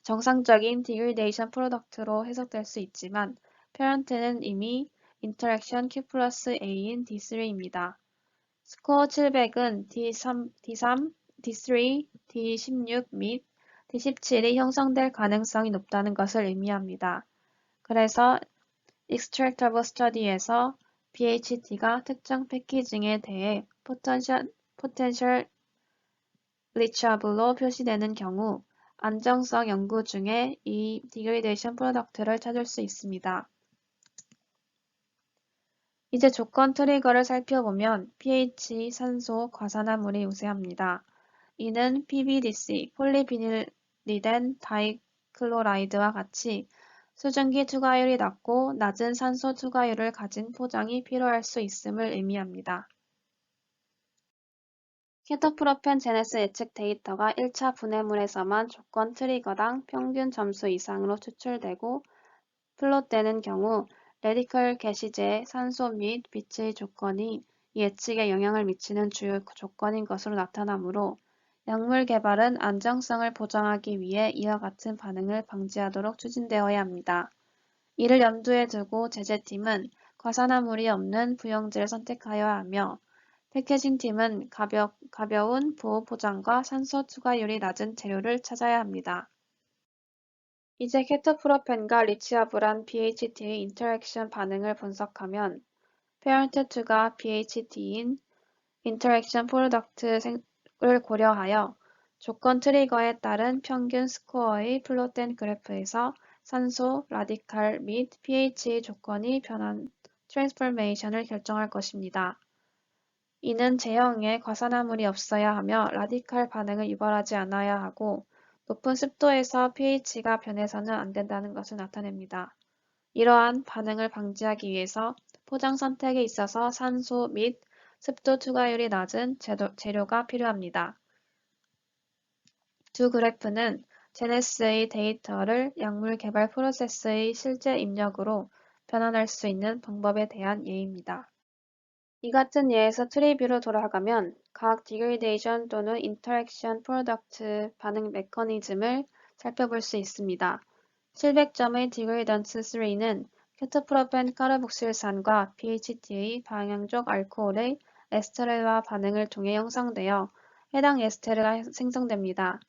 정상적인 디그레이션 프로덕트로 해석될 수 있지만 parent는 이미 인터랙션 Q 플러스 A인 D3입니다. 스코어 700은 D3, D3, D16 및 D17이 형성될 가능성이 높다는 것을 의미합니다. 그래서 Extractable Study에서 BHT가 특정 패키징에 대해 Potential Leachable로 표시되는 경우 안정성 연구 중에 이 디그레이션 프로덕트를 찾을 수 있습니다. 이제 조건 트리거를 살펴보면 pH, 산소, 과산화물이 우세합니다. 이는 PBDC, 폴리비닐리덴 다이클로라이드와 같이 수증기 투과율이 낮고 낮은 산소 투과율을 가진 포장이 필요할 수 있음을 의미합니다. 케토프로펜 제네스 예측 데이터가 1차 분해물에서만 조건 트리거당 평균 점수 이상으로 추출되고 플롯되는 경우 레디컬 게시제, 산소 및 빛의 조건이 이 예측에 영향을 미치는 주요 조건인 것으로 나타나므로 약물 개발은 안정성을 보장하기 위해 이와 같은 반응을 방지하도록 추진되어야 합니다. 이를 염두에 두고 제재팀은 과산화물이 없는 부영제를 선택하여야 하며 패키징팀은 가벼운 보호 포장과 산소 투과율이 낮은 재료를 찾아야 합니다. 이제 케토프로펜과 리치아블한 BHT의 인터랙션 반응을 분석하면 parent2가 BHT인 인터랙션 프로덕트를 고려하여 조건 트리거에 따른 평균 스코어의 플롯된 그래프에서 산소, 라디칼 및 pH의 조건이 변한 트랜스포메이션을 결정할 것입니다. 이는 제형에 과산화물이 없어야 하며 라디칼 반응을 유발하지 않아야 하고 높은 습도에서 pH가 변해서는 안 된다는 것을 나타냅니다. 이러한 반응을 방지하기 위해서 포장 선택에 있어서 산소 및 습도 투과율이 낮은 재료가 필요합니다. 두 그래프는 제네스의 데이터를 약물 개발 프로세스의 실제 입력으로 변환할 수 있는 방법에 대한 예입니다. 이 같은 예에서 트리뷰로 돌아가면 각 디그레이션 또는 인터랙션 프로덕트 반응 메커니즘을 살펴볼 수 있습니다. 700점의 디그레이던트 3는 케토프로펜 카르복실산과 BHT의 방향족 알코올의 에스테르와 반응을 통해 형성되어 해당 에스테르가 생성됩니다.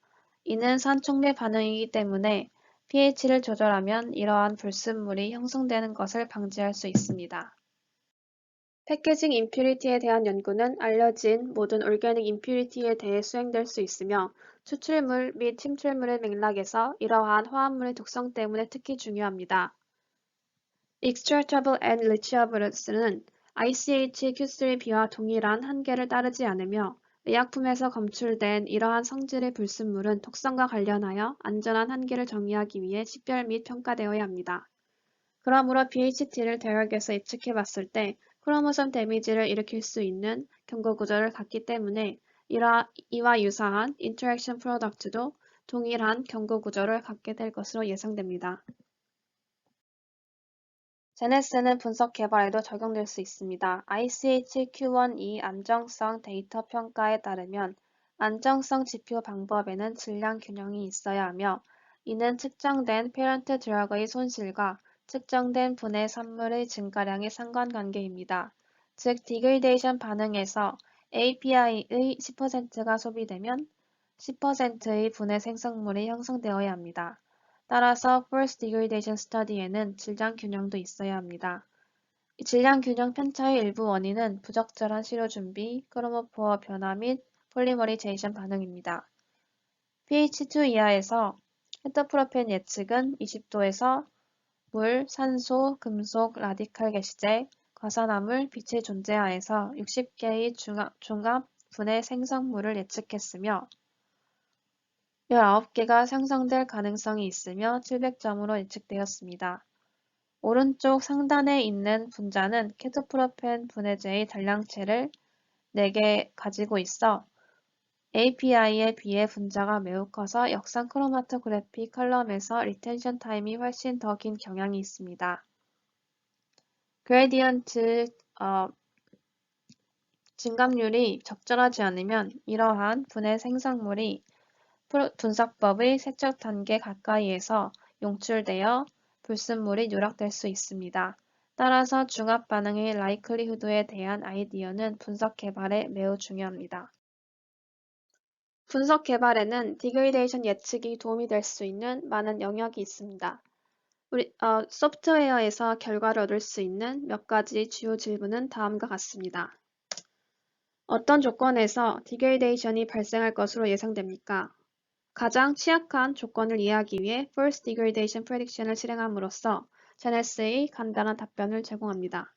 이는 산촉매 반응이기 때문에 pH를 조절하면 이러한 불순물이 형성되는 것을 방지할 수 있습니다. 패키징 임퓨리티에 대한 연구는 알려진 모든 오르가닉 임퓨리티에 대해 수행될 수 있으며 추출물 및 침출물의 맥락에서 이러한 화합물의 독성 때문에 특히 중요합니다. extractable and leachable는 ICH-Q3B와 동일한 한계를 따르지 않으며 의약품에서 검출된 이러한 성질의 불순물은 독성과 관련하여 안전한 한계를 정의하기 위해 식별 및 평가되어야 합니다. 그러므로 BHT를 대역에서 예측해 봤을 때 크로모솜 데미지를 일으킬 수 있는 경고 구조를 갖기 때문에 이와 유사한 인터랙션 프로덕트도 동일한 경고 구조를 갖게 될 것으로 예상됩니다. 제네스는 분석 개발에도 적용될 수 있습니다. ICH-Q1E 안정성 데이터 평가에 따르면 안정성 지표 방법에는 질량 균형이 있어야 하며 이는 측정된 페런트 드럭의 손실과 측정된 분해 산물의 증가량의 상관관계입니다. 즉, 디그레이데이션 반응에서 API의 10%가 소비되면 10%의 분해 생성물이 형성되어야 합니다. 따라서 Force Degradation Study에는 질량 균형도 있어야 합니다. 이 질량 균형 편차의 일부 원인은 부적절한 시료 준비, 크로모포어 변화 및 폴리머리제이션 반응입니다. pH2 이하에서 헤터프로펜 예측은 20도에서 물, 산소, 금속, 라디칼 게시제, 과산화물, 빛의 존재하에서 60개의 종합 분해 생성물을 예측했으며 19개가 생성될 가능성이 있으며 700점으로 예측되었습니다. 오른쪽 상단에 있는 분자는 케토프로펜 분해제의 단량체를 4개 가지고 있어 API에 비해 분자가 매우 커서 역산 크로마토그래피 컬럼에서 리텐션 타임이 훨씬 더 긴 경향이 있습니다. 그레디언트 증감률이 적절하지 않으면 이러한 분해 생성물이 분석법의 세척 단계 가까이에서 용출되어 불순물이 누락될 수 있습니다. 따라서 중합 반응의 라이클리후드에 대한 아이디어는 분석 개발에 매우 중요합니다. 분석 개발에는 디그레이데이션 예측이 도움이 될 수 있는 많은 영역이 있습니다. 소프트웨어에서 결과를 얻을 수 있는 몇 가지 주요 질문은 다음과 같습니다. 어떤 조건에서 디그레이데이션이 발생할 것으로 예상됩니까? 가장 취약한 조건을 이해하기 위해 Force Degradation Prediction을 실행함으로써 제네스의 간단한 답변을 제공합니다.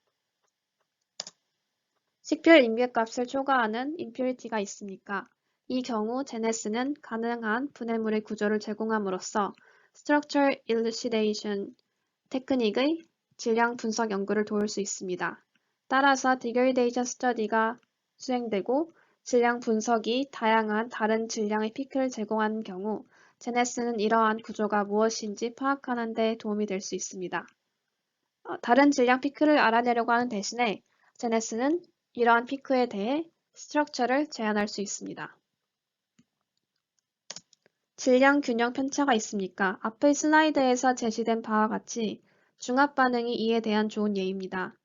식별 임계값을 초과하는 임퓨리티가 있습니까? 이 경우 제네스는 가능한 분해물의 구조를 제공함으로써 Structure Elucidation 테크닉의 질량 분석 연구를 도울 수 있습니다. 따라서 Degradation Study가 수행되고 질량 분석이 다양한 다른 질량의 피크를 제공하는 경우 제네스는 이러한 구조가 무엇인지 파악하는 데 도움이 될 수 있습니다. 다른 질량 피크를 알아내려고 하는 대신에 제네스는 이러한 피크에 대해 스트럭처를 제한할 수 있습니다. 질량 균형 편차가 있습니까? 앞의 슬라이드에서 제시된 바와 같이 중합 반응이 이에 대한 좋은 예입니다.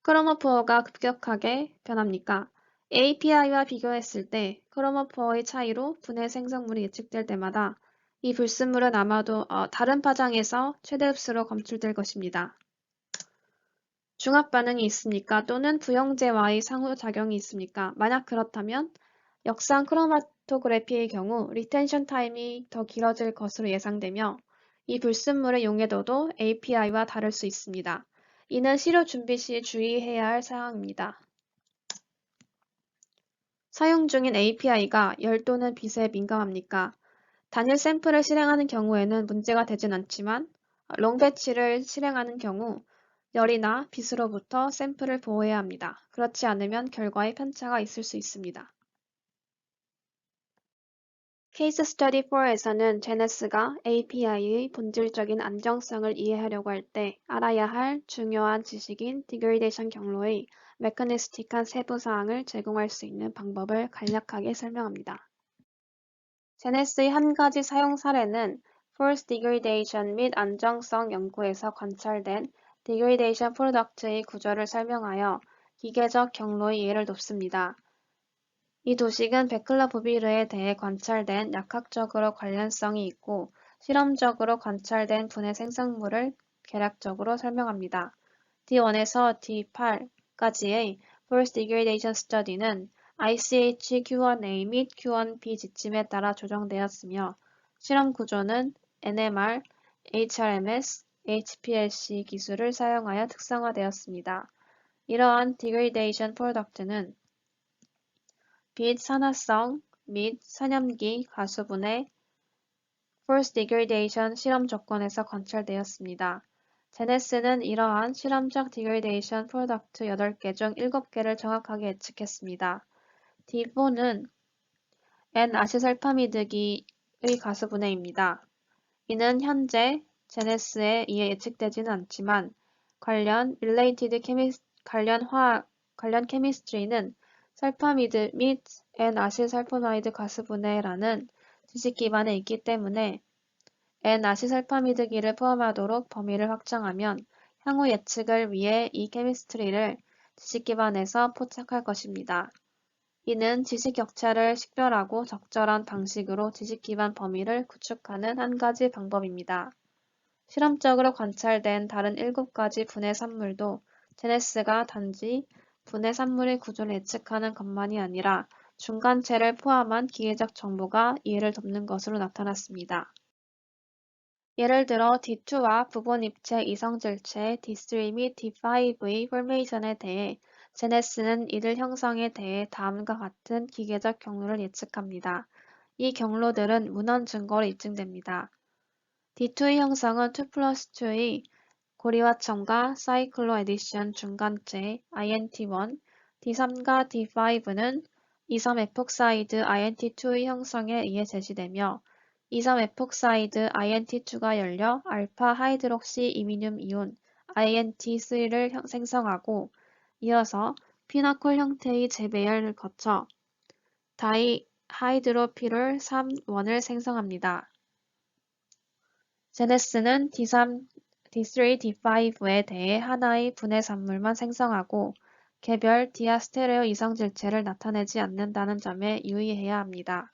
크로모포어가 급격하게 변합니까? API와 비교했을 때 크로모포어의 차이로 분해 생성물이 예측될 때마다 이 불순물은 아마도 다른 파장에서 최대 흡수로 검출될 것입니다. 중합 반응이 있습니까? 또는 부영제와의 상호작용이 있습니까? 만약 그렇다면 역산 크로마토그래피의 경우 리텐션 타임이 더 길어질 것으로 예상되며 이 불순물의 용해도도 API와 다를 수 있습니다. 이는 시료 준비 시 주의해야 할 사항입니다. 사용 중인 API가 열 또는 빛에 민감합니까? 단일 샘플을 실행하는 경우에는 문제가 되진 않지만 롱배치를 실행하는 경우 열이나 빛으로부터 샘플을 보호해야 합니다. 그렇지 않으면 결과에 편차가 있을 수 있습니다. 케이스 스터디 4에서는 제네스가 API의 본질적인 안정성을 이해하려고 할 때 알아야 할 중요한 지식인 디그레이데이션 경로의 메커니스틱한 세부사항을 제공할 수 있는 방법을 간략하게 설명합니다. 제네스의 한 가지 사용 사례는 Force Degradation 및 안정성 연구에서 관찰된 Degradation 프로덕트의 구조를 설명하여 기계적 경로의 예를 돕습니다. 이 도식은 베클라부비르에 대해 관찰된 약학적으로 관련성이 있고 실험적으로 관찰된 분해 생성물을 개략적으로 설명합니다. D1에서 D8까지의 Force Degradation Study는 ICH Q1A 및 Q1B 지침에 따라 조정되었으며 실험 구조는 NMR, HRMS, HPLC 기술을 사용하여 특성화되었습니다. 이러한 Degradation Product는 빛 산화성 및 산염기 가수분해 Force Degradation 실험 조건에서 관찰되었습니다. 제네스는 이러한 실험적 Degradation Product 8개 중 7개를 정확하게 예측했습니다. D4는 N-아시설파미드기의 가수분해입니다. 이는 현재 제네스에 의해 예측되지는 않지만 관련 케미스트리는 설파미드 및 N-아시설파마이드 가수분해라는 지식 기반에 있기 때문에 N-아시설파미드기를 포함하도록 범위를 확장하면 향후 예측을 위해 이 케미스트리를 지식 기반에서 포착할 것입니다. 이는 지식 격차를 식별하고 적절한 방식으로 지식 기반 범위를 구축하는 한 가지 방법입니다. 실험적으로 관찰된 다른 7가지 분해 산물도 제네스가 단지 분해 산물의 구조를 예측하는 것만이 아니라 중간체를 포함한 기계적 정보가 이해를 돕는 것으로 나타났습니다. 예를 들어 D2와 부분 입체 이성질체 D3 및 D5의 포메이션에 대해 제네스는 이들 형성에 대해 다음과 같은 기계적 경로를 예측합니다. 이 경로들은 문헌 증거로 입증됩니다. D2의 형성은 2+2의 고리화첨과 사이클로 에디션 중간체 INT1, D3과 D5는 2,3-에폭사이드 INT2의 형성에 의해 제시되며 2,3-에폭사이드 INT2가 열려 알파 하이드록시 이민륨 이온 INT3를 생성하고 이어서 피나콜 형태의 재배열을 거쳐 다이하이드로피롤 3원을 생성합니다. 제네스는 D3, D5에 대해 하나의 분해 산물만 생성하고 개별 디아스테레오 이성질체를 나타내지 않는다는 점에 유의해야 합니다.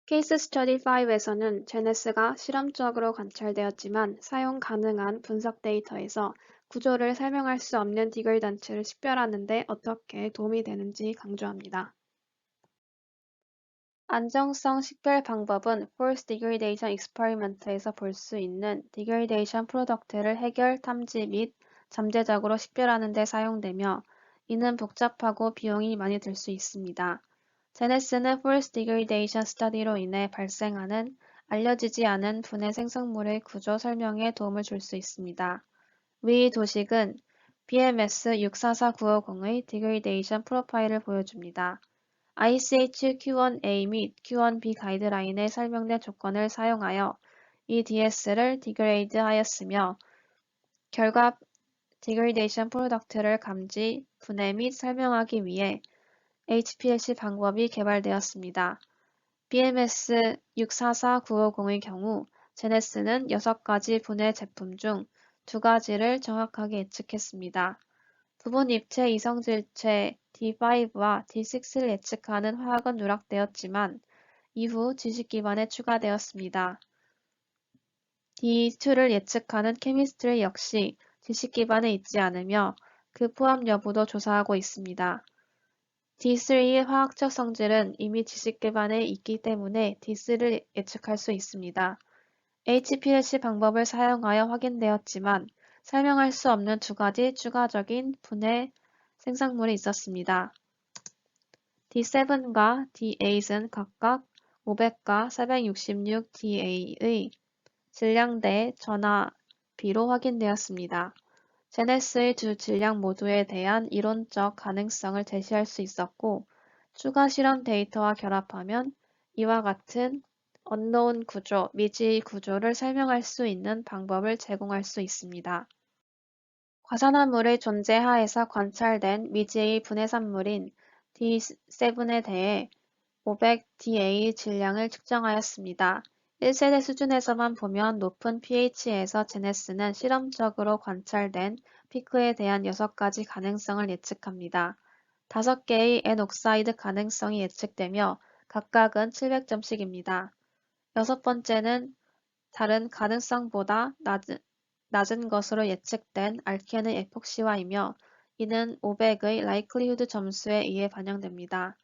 케이스 스터디 5에서는 제네스가 실험적으로 관찰되었지만 사용 가능한 분석 데이터에서 구조를 설명할 수 없는 디그레던트를 식별하는 데 어떻게 도움이 되는지 강조합니다. 안정성 식별 방법은 Force Degradation Experiment에서 볼 수 있는 Degradation Product를 해결, 탐지 및 잠재적으로 식별하는 데 사용되며 이는 복잡하고 비용이 많이 들 수 있습니다. 제네스는 Force Degradation Study로 인해 발생하는 알려지지 않은 분해 생성물의 구조 설명에 도움을 줄 수 있습니다. 위 도식은 BMS 644950의 Degradation 프로파일을 보여줍니다. ICH Q1A 및 Q1B 가이드라인의 설명된 조건을 사용하여 이 DS를 디그레이드 하였으며 결과 디그레이션 프로덕트를 감지, 분해 및 설명하기 위해 HPLC 방법이 개발되었습니다. BMS 644950의 경우 제네스는 6가지 분해 제품 중 2가지를 정확하게 예측했습니다. 부분 입체 이성질체 D5와 D6를 예측하는 화학은 누락되었지만 이후 지식 기반에 추가되었습니다. D2를 예측하는 케미스트리 역시 지식 기반에 있지 않으며 그 포함 여부도 조사하고 있습니다. D3의 화학적 성질은 이미 지식 기반에 있기 때문에 D3를 예측할 수 있습니다. HPLC 방법을 사용하여 확인되었지만 설명할 수 없는 2가지 추가적인 분해 생성물이 있었습니다. D7과 D8은 각각 500과 466DA의 질량대 전하비로 확인되었습니다. 제네스의 두 질량 모두에 대한 이론적 가능성을 제시할 수 있었고 추가 실험 데이터와 결합하면 이와 같은 unknown 구조, 미지의 구조를 설명할 수 있는 방법을 제공할 수 있습니다. 과산화물의 존재 하에서 관찰된 미지의 분해산물인 D7에 대해 500DA 질량을 측정하였습니다. 1세대 수준에서만 보면 높은 pH에서 제네스는 실험적으로 관찰된 피크에 대한 6가지 가능성을 예측합니다. 5개의 N옥사이드 가능성이 예측되며 각각은 700점씩입니다. 6번째는 다른 가능성보다 낮은 것으로 예측된 알케는 에폭시화이며 이는 500의 라이클리후드 점수에 의해 반영됩니다.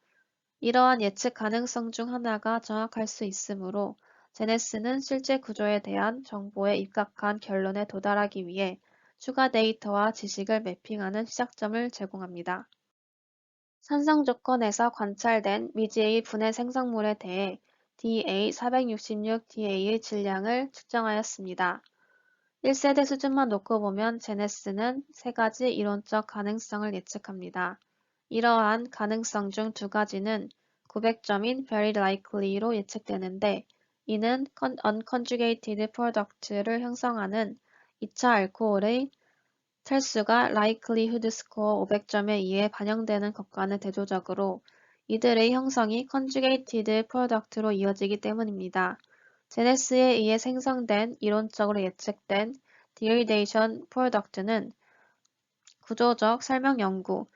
이러한 예측 가능성 중 하나가 정확할 수 있으므로 제네스는 실제 구조에 대한 정보에 입각한 결론에 도달하기 위해 추가 데이터와 지식을 매핑하는 시작점을 제공합니다. 산성 조건에서 관찰된 미지의 분해 생성물에 대해 DA466DA의 질량을 측정하였습니다. 1세대 수준만 놓고 보면 제네스는 3가지 이론적 가능성을 예측합니다. 이러한 가능성 중 2가지는 900점인 very likely로 예측되는데 이는 unconjugated product를 형성하는 2차 알코올의 찰수가 likelihood score 500점에 의해 반영되는 것과는 대조적으로 이들의 형성이 conjugated product로 이어지기 때문입니다. 제네스에 의해 생성된 이론적으로 예측된 degradation product는 구조적 설명 연구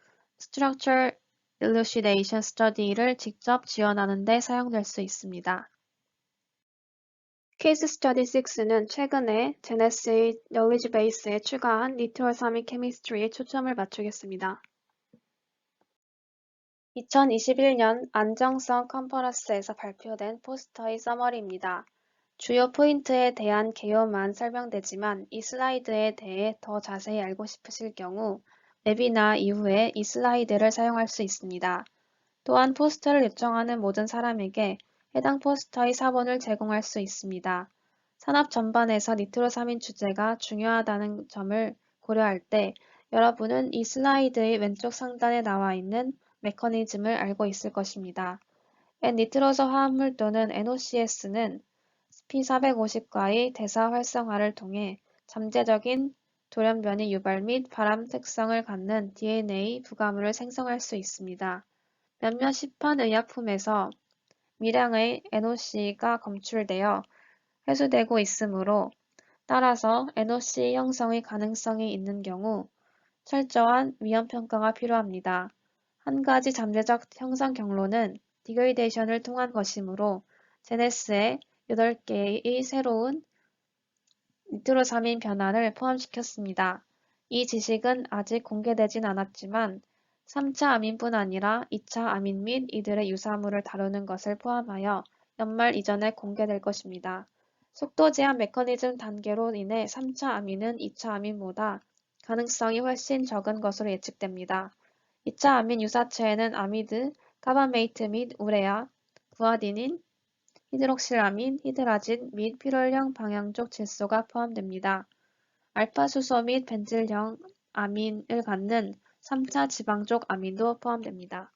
structure elucidation study를 직접 지원하는 데 사용될 수 있습니다. 케이스 스터디 6는 최근에 제네스의 knowledge base에 추가한 니트로사민 케미스트리에 초점을 맞추겠습니다. 2021년 안정성 컨퍼런스에서 발표된 포스터의 서머리입니다. 주요 포인트에 대한 개요만 설명되지만 이 슬라이드에 대해 더 자세히 알고 싶으실 경우 웨비나 이후에 이 슬라이드를 사용할 수 있습니다. 또한 포스터를 요청하는 모든 사람에게 해당 포스터의 사본을 제공할 수 있습니다. 산업 전반에서 니트로사민 주제가 중요하다는 점을 고려할 때 여러분은 이 슬라이드의 왼쪽 상단에 나와 있는 메커니즘을 알고 있을 것입니다. N니트로소 화합물 또는 NOCS는 P450과의 대사 활성화를 통해 잠재적인 돌연변이 유발 및 발암 특성을 갖는 DNA 부가물을 생성할 수 있습니다. 몇몇 시판 의약품에서 미량의 NOC가 검출되어 회수되고 있으므로 따라서 NOC 형성의 가능성이 있는 경우 철저한 위험평가가 필요합니다. 한 가지 잠재적 형성 경로는 디그레이데이션을 통한 것이므로 제네스에 8개의 새로운 니트로사민 변환을 포함시켰습니다. 이 지식은 아직 공개되진 않았지만 3차 아민뿐 아니라 2차 아민 및 이들의 유사물을 다루는 것을 포함하여 연말 이전에 공개될 것입니다. 속도 제한 메커니즘 단계로 인해 3차 아민은 2차 아민보다 가능성이 훨씬 적은 것으로 예측됩니다. 2차 아민 유사체에는 아미드, 카바메이트 및 우레아, 구아디닌, 히드록실아민, 히드라진 및 피롤형 방향족 질소가 포함됩니다. 알파수소 및 벤질형 아민을 갖는 3차 지방족 아민도 포함됩니다.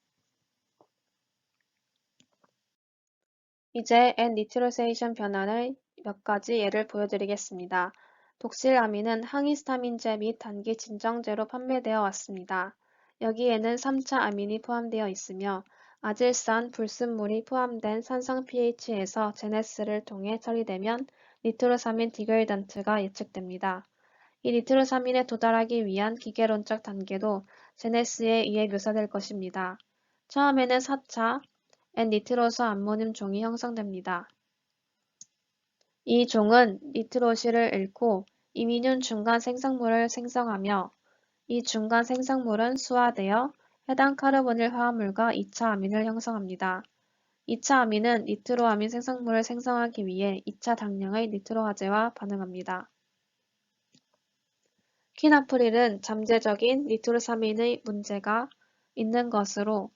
이제 N-니트로세이션 변환의 몇 가지 예를 보여드리겠습니다. 독실아민은 항히스타민제 및 단기 진정제로 판매되어 왔습니다. 여기에는 3차 아민이 포함되어 있으며 아질산 불순물이 포함된 산성 pH에서 제네스를 통해 처리되면 니트로사민 디그레이던트가 예측됩니다. 이 니트로사민에 도달하기 위한 기계론적 단계도 제네스에 의해 묘사될 것입니다. 처음에는 4차 N니트로소 암모늄 종이 형성됩니다. 이 종은 니트로실을 잃고 이민윤 중간 생성물을 생성하며 이 중간 생성물은 수화되어 해당 카르보닐 화합물과 2차 아민을 형성합니다. 2차 아민은 니트로아민 생성물을 생성하기 위해 2차 당량의 니트로화제와 반응합니다. 퀴나프릴은 잠재적인 니트로사민의 문제가 있는 것으로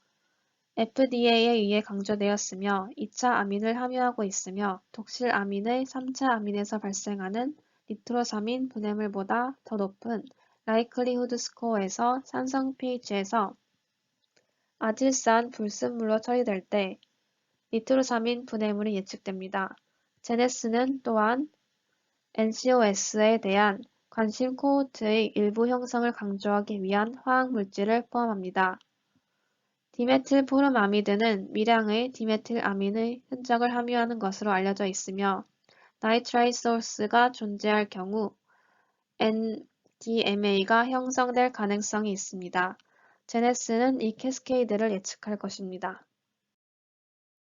FDA에 의해 강조되었으며 2차 아민을 함유하고 있으며 독실 아민의 3차 아민에서 발생하는 니트로사민 분해물보다 더 높은 라이클리후드 스코어에서 산성 pH에서 아질산 불순물로 처리될 때 니트로사민 분해물이 예측됩니다. 제네스는 또한 NCOS에 대한 관심 코호트의 일부 형성을 강조하기 위한 화학 물질을 포함합니다. 디메틸포름아미드는 미량의 디메틸아민의 흔적을 함유하는 것으로 알려져 있으며 나이트라이소스가 존재할 경우 NDMA가 형성될 가능성이 있습니다. 제네스는 이 캐스케이드를 예측할 것입니다.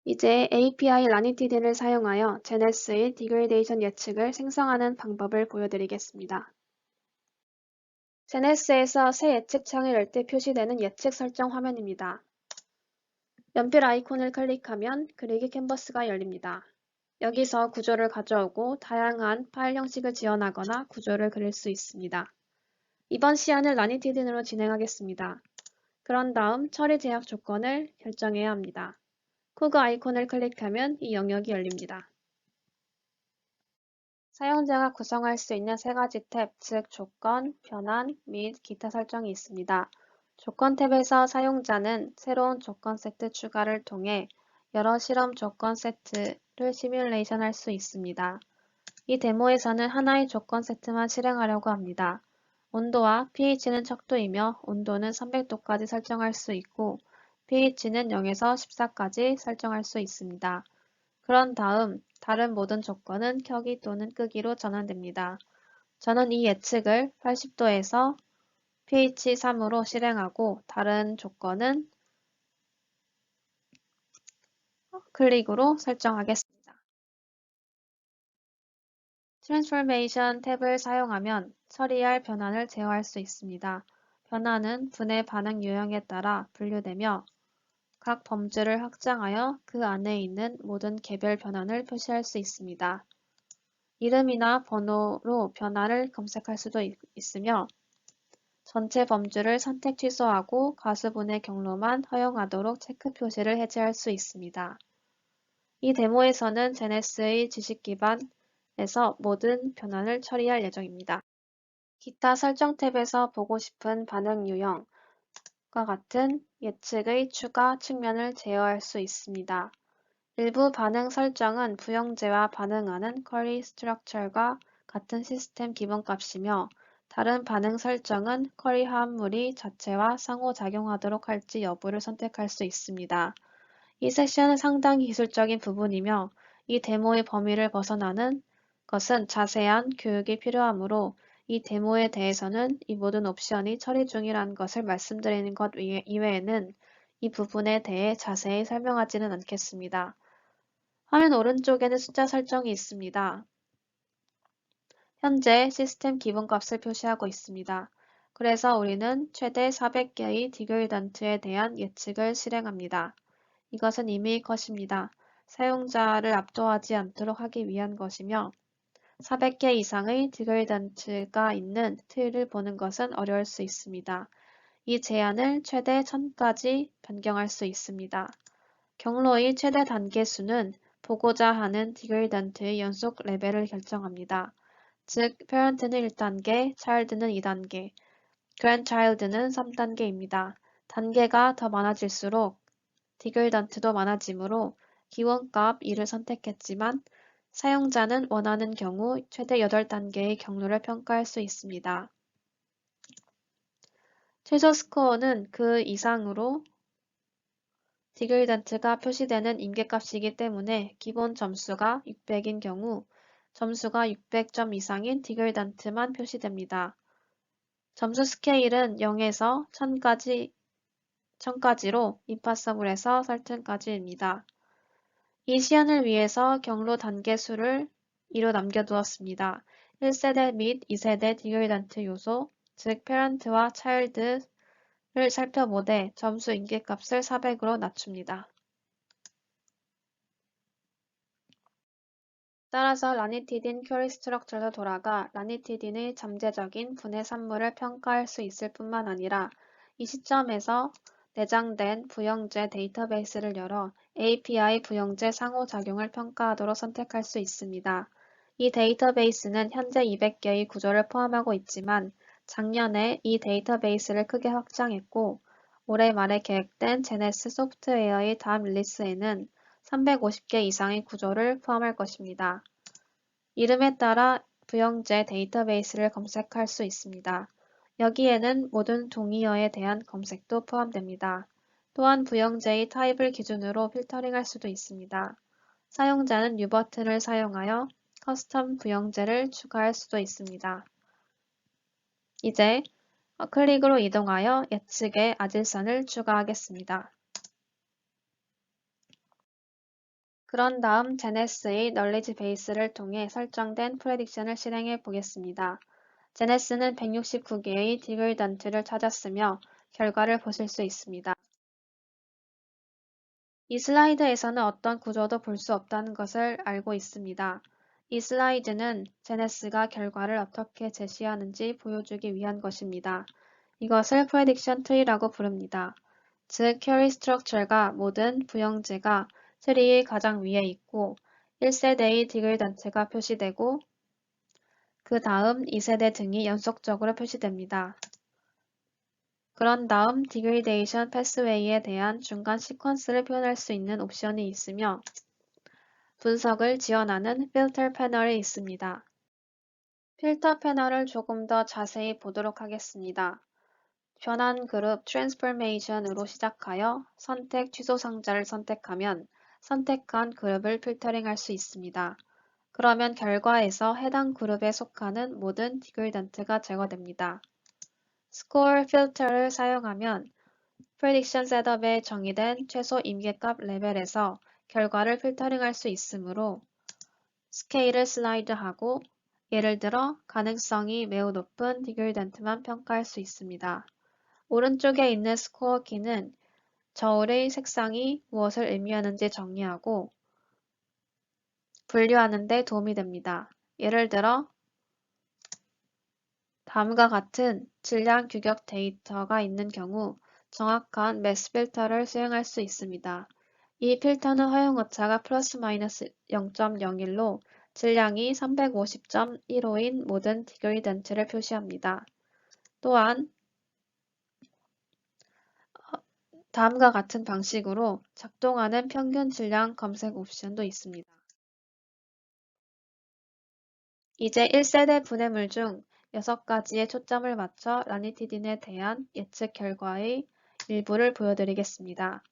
이제 API 라니티딘을 사용하여 제네스의 디그레이데이션 예측을 생성하는 방법을 보여드리겠습니다. 제네스에서 새 예측 창을 열 때 표시되는 예측 설정 화면입니다. 연필 아이콘을 클릭하면 그리기 캔버스가 열립니다. 여기서 구조를 가져오고 다양한 파일 형식을 지원하거나 구조를 그릴 수 있습니다. 이번 시연을 라니티딘으로 진행하겠습니다. 그런 다음 처리 제약 조건을 결정해야 합니다. 코그 아이콘을 클릭하면 이 영역이 열립니다. 사용자가 구성할 수 있는 세 가지 탭, 즉 조건, 변환, 및 기타 설정이 있습니다. 조건 탭에서 사용자는 새로운 조건 세트 추가를 통해 여러 실험 조건 세트를 시뮬레이션할 수 있습니다. 이 데모에서는 하나의 조건 세트만 실행하려고 합니다. 온도와 pH는 척도이며 온도는 300도까지 설정할 수 있고 pH는 0에서 14까지 설정할 수 있습니다. 그런 다음 다른 모든 조건은 켜기 또는 끄기로 전환됩니다. 저는 이 예측을 80도에서 pH 3으로 실행하고 다른 조건은 클릭으로 설정하겠습니다. 트랜스포메이션 탭을 사용하면 처리할 변환을 제어할 수 있습니다. 변환은 분해 반응 유형에 따라 분류되며 각 범주를 확장하여 그 안에 있는 모든 개별 변환을 표시할 수 있습니다. 이름이나 번호로 변환을 검색할 수도 있으며 전체 범주를 선택 취소하고 가수분해 경로만 허용하도록 체크 표시를 해제할 수 있습니다. 이 데모에서는 제네스의 지식 기반에서 모든 변환을 처리할 예정입니다. 기타 설정 탭에서 보고 싶은 반응 유형과 같은 예측의 추가 측면을 제어할 수 있습니다. 일부 반응 설정은 부형제와 반응하는 쿼리 스트럭처과 같은 시스템 기본값이며 다른 반응 설정은 쿼리 화합물이 자체와 상호작용하도록 할지 여부를 선택할 수 있습니다. 이 세션은 상당히 기술적인 부분이며 이 데모의 범위를 벗어나는 것은 자세한 교육이 필요하므로 이 데모에 대해서는 이 모든 옵션이 처리 중이라는 것을 말씀드리는 것 이외에는 이 부분에 대해 자세히 설명하지는 않겠습니다. 화면 오른쪽에는 숫자 설정이 있습니다. 현재 시스템 기본값을 표시하고 있습니다. 그래서 우리는 최대 400개의 디그리던트에 대한 예측을 실행합니다. 이것은 이미 컷입니다. 사용자를 압도하지 않도록 하기 위한 것이며 400개 이상의 디그리던트가 있는 틀을 보는 것은 어려울 수 있습니다. 이 제한을 최대 1000까지 변경할 수 있습니다. 경로의 최대 단계 수는 보고자 하는 디그리던트의 연속 레벨을 결정합니다. 즉, parent는 1단계, child는 2단계, grandchild는 3단계입니다. 단계가 더 많아질수록 디그리던트도 많아지므로 기본값 2를 선택했지만 사용자는 원하는 경우 최대 8단계의 경로를 평가할 수 있습니다. 최소 스코어는 그 이상으로 디그리던트가 표시되는 임계값이기 때문에 기본 점수가 600인 경우 점수가 600점 이상인 디그리던트만 표시됩니다. 점수 스케일은 0에서 1000까지로 임파서블에서 설정까지입니다. 이 시연을 위해서 경로 단계 수를 2로 남겨두었습니다. 1세대 및 2세대 디그리던트 요소, 즉 parent와 child를 살펴보되 점수 임계값을 400으로 낮춥니다. 따라서 라니티딘 쿼리 스트럭처로 돌아가 라니티딘의 잠재적인 분해 산물을 평가할 수 있을 뿐만 아니라 이 시점에서 내장된 부형제 데이터베이스를 열어 API 부형제 상호작용을 평가하도록 선택할 수 있습니다. 이 데이터베이스는 현재 200개의 구조를 포함하고 있지만 작년에 이 데이터베이스를 크게 확장했고 올해 말에 계획된 제네스 소프트웨어의 다음 릴리스에는 350개 이상의 구조를 포함할 것입니다. 이름에 따라 부형제 데이터베이스를 검색할 수 있습니다. 여기에는 모든 동의어에 대한 검색도 포함됩니다. 또한 부형제의 타입을 기준으로 필터링할 수도 있습니다. 사용자는 U 버튼을 사용하여 커스텀 부형제를 추가할 수도 있습니다. 이제 클릭으로 이동하여 예측의 아질선을 추가하겠습니다. 그런 다음 제네스의 널리지 베이스를 통해 설정된 프레딕션을 실행해 보겠습니다. 제네스는 169개의 디글던트를 찾았으며 결과를 보실 수 있습니다. 이 슬라이드에서는 어떤 구조도 볼 수 없다는 것을 알고 있습니다. 이 슬라이드는 제네스가 결과를 어떻게 제시하는지 보여주기 위한 것입니다. 이것을 프레딕션 트리라고 부릅니다. 즉, 퀘리 스트럭처가 모든 부형제가 트리의 가장 위에 있고 1세대의 디글던트가 표시되고 그 다음 2세대 등이 연속적으로 표시됩니다. 그런 다음 디그리데이션 패스웨이에 대한 중간 시퀀스를 표현할 수 있는 옵션이 있으며 분석을 지원하는 필터 패널이 있습니다. 필터 패널을 조금 더 자세히 보도록 하겠습니다. 변환 그룹 트랜스포메이션으로 시작하여 선택 취소 상자를 선택하면 선택한 그룹을 필터링할 수 있습니다. 그러면 결과에서 해당 그룹에 속하는 모든 디글던트가 제거됩니다. 스코어 필터를 사용하면 프레딕션 셋업에 정의된 최소 임계값 레벨에서 결과를 필터링할 수 있으므로 스케일을 슬라이드하고 예를 들어 가능성이 매우 높은 디글던트만 평가할 수 있습니다. 오른쪽에 있는 스코어 키는 저울의 색상이 무엇을 의미하는지 정의하고 분류하는 데 도움이 됩니다. 예를 들어 다음과 같은 질량 규격 데이터가 있는 경우 정확한 매스 필터를 수행할 수 있습니다. 이 필터는 허용오차가 플러스 마이너스 0.01로 질량이 350.15인 모든 디그리던트를 표시합니다. 또한 다음과 같은 방식으로 작동하는 평균 질량 검색 옵션도 있습니다. 이제 1세대 분해물 중 6가지의 초점을 맞춰 라니티딘에 대한 예측 결과의 일부를 보여드리겠습니다.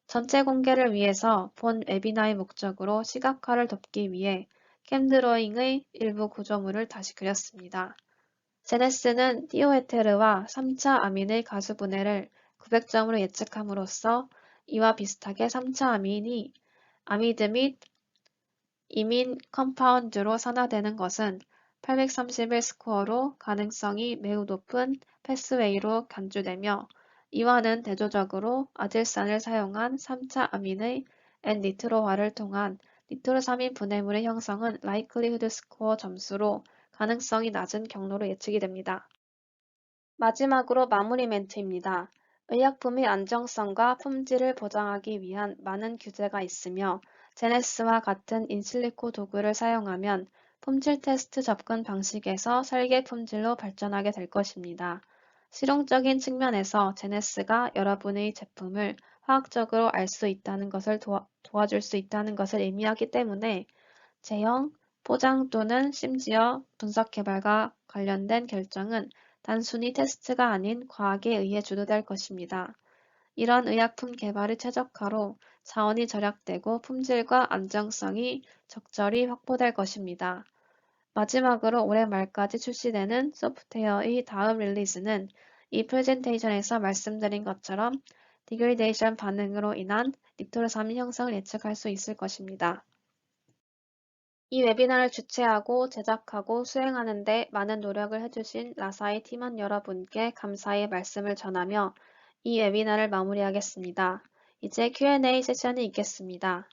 전체 공개를 위해서 본 웨비나의 목적으로 시각화를 돕기 위해 캠드로잉의 일부 구조물을 다시 그렸습니다. 제네스는 티오에테르와 3차 아민의 가수 분해를 900점으로 예측함으로써 이와 비슷하게 3차 아민이 아미드 및 이민 컴파운드로 산화되는 것은 831 스코어로 가능성이 매우 높은 패스웨이로 간주되며 이와는 대조적으로 아질산을 사용한 3차 아민의 N-니트로화를 통한 니트로사민 분해물의 형성은 라이클리후드 스코어 점수로 가능성이 낮은 경로로 예측이 됩니다. 마지막으로 마무리 멘트입니다. 의약품의 안정성과 품질을 보장하기 위한 많은 규제가 있으며 제네스와 같은 인실리코 도구를 사용하면 품질 테스트 접근 방식에서 설계 품질로 발전하게 될 것입니다. 실용적인 측면에서 제네스가 여러분의 제품을 화학적으로 알 수 있다는 것을 도와줄 수 있다는 것을 의미하기 때문에 제형, 포장 또는 심지어 분석 개발과 관련된 결정은 단순히 테스트가 아닌 과학에 의해 주도될 것입니다. 이런 의약품 개발의 최적화로 자원이 절약되고 품질과 안정성이 적절히 확보될 것입니다. 마지막으로 올해 말까지 출시되는 소프트웨어의 다음 릴리즈는 이 프레젠테이션에서 말씀드린 것처럼 디그리데이션 반응으로 인한 니트로사민 형성을 예측할 수 있을 것입니다. 이 웨비나를 주최하고 제작하고 수행하는 데 많은 노력을 해주신 라사의 팀원 여러분께 감사의 말씀을 전하며 이 웨비나를 마무리하겠습니다. 이제 Q&A 세션이 있겠습니다.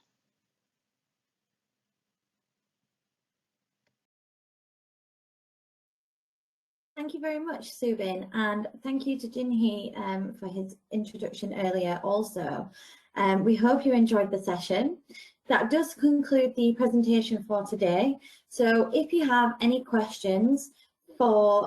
Thank you very much, Subin, and thank you to Jinhee for his introduction earlier also. We hope you enjoyed the session. That does conclude the presentation for today. So if you have any questions for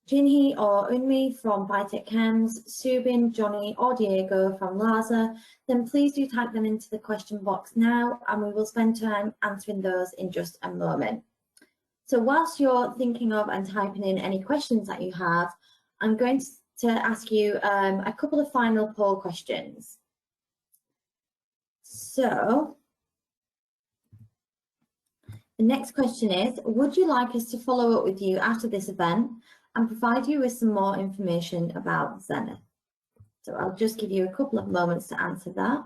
Jinhee or Unmi from Biotech Chems, Subin, Johnny or Diego from LASA, then please do type them into the question box now and we will spend time answering those in just a moment. So whilst you're thinking of and typing in any questions that you have, I'm going to ask you a couple of final poll questions. So the next question is, would you like us to follow up with you after this event and provide you with some more information about Zenith. So I'll just give you a couple of moments to answer that.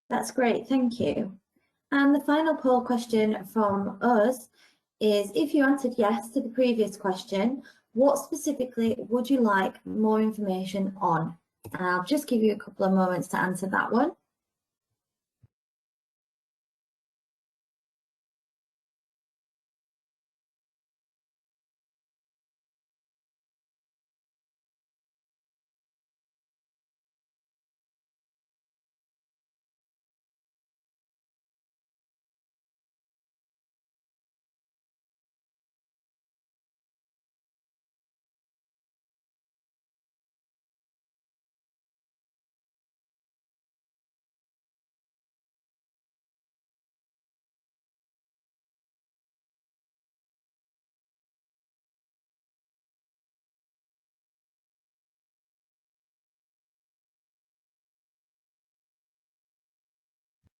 That's great, thank you. And the final poll question from us is, if you answered yes to the previous question, what specifically would you like more information on? And I'll just give you a couple of moments to answer that one.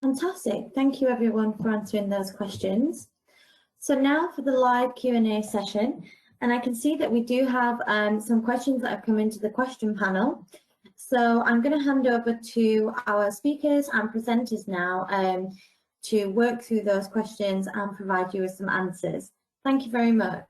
Fantastic. Thank you everyone for answering those questions. So now for the live Q&A session, and I can see that we do have some questions that have come into the question panel. So I'm going to hand over to our speakers and presenters now to work through those questions and provide you with some answers. Thank you very much.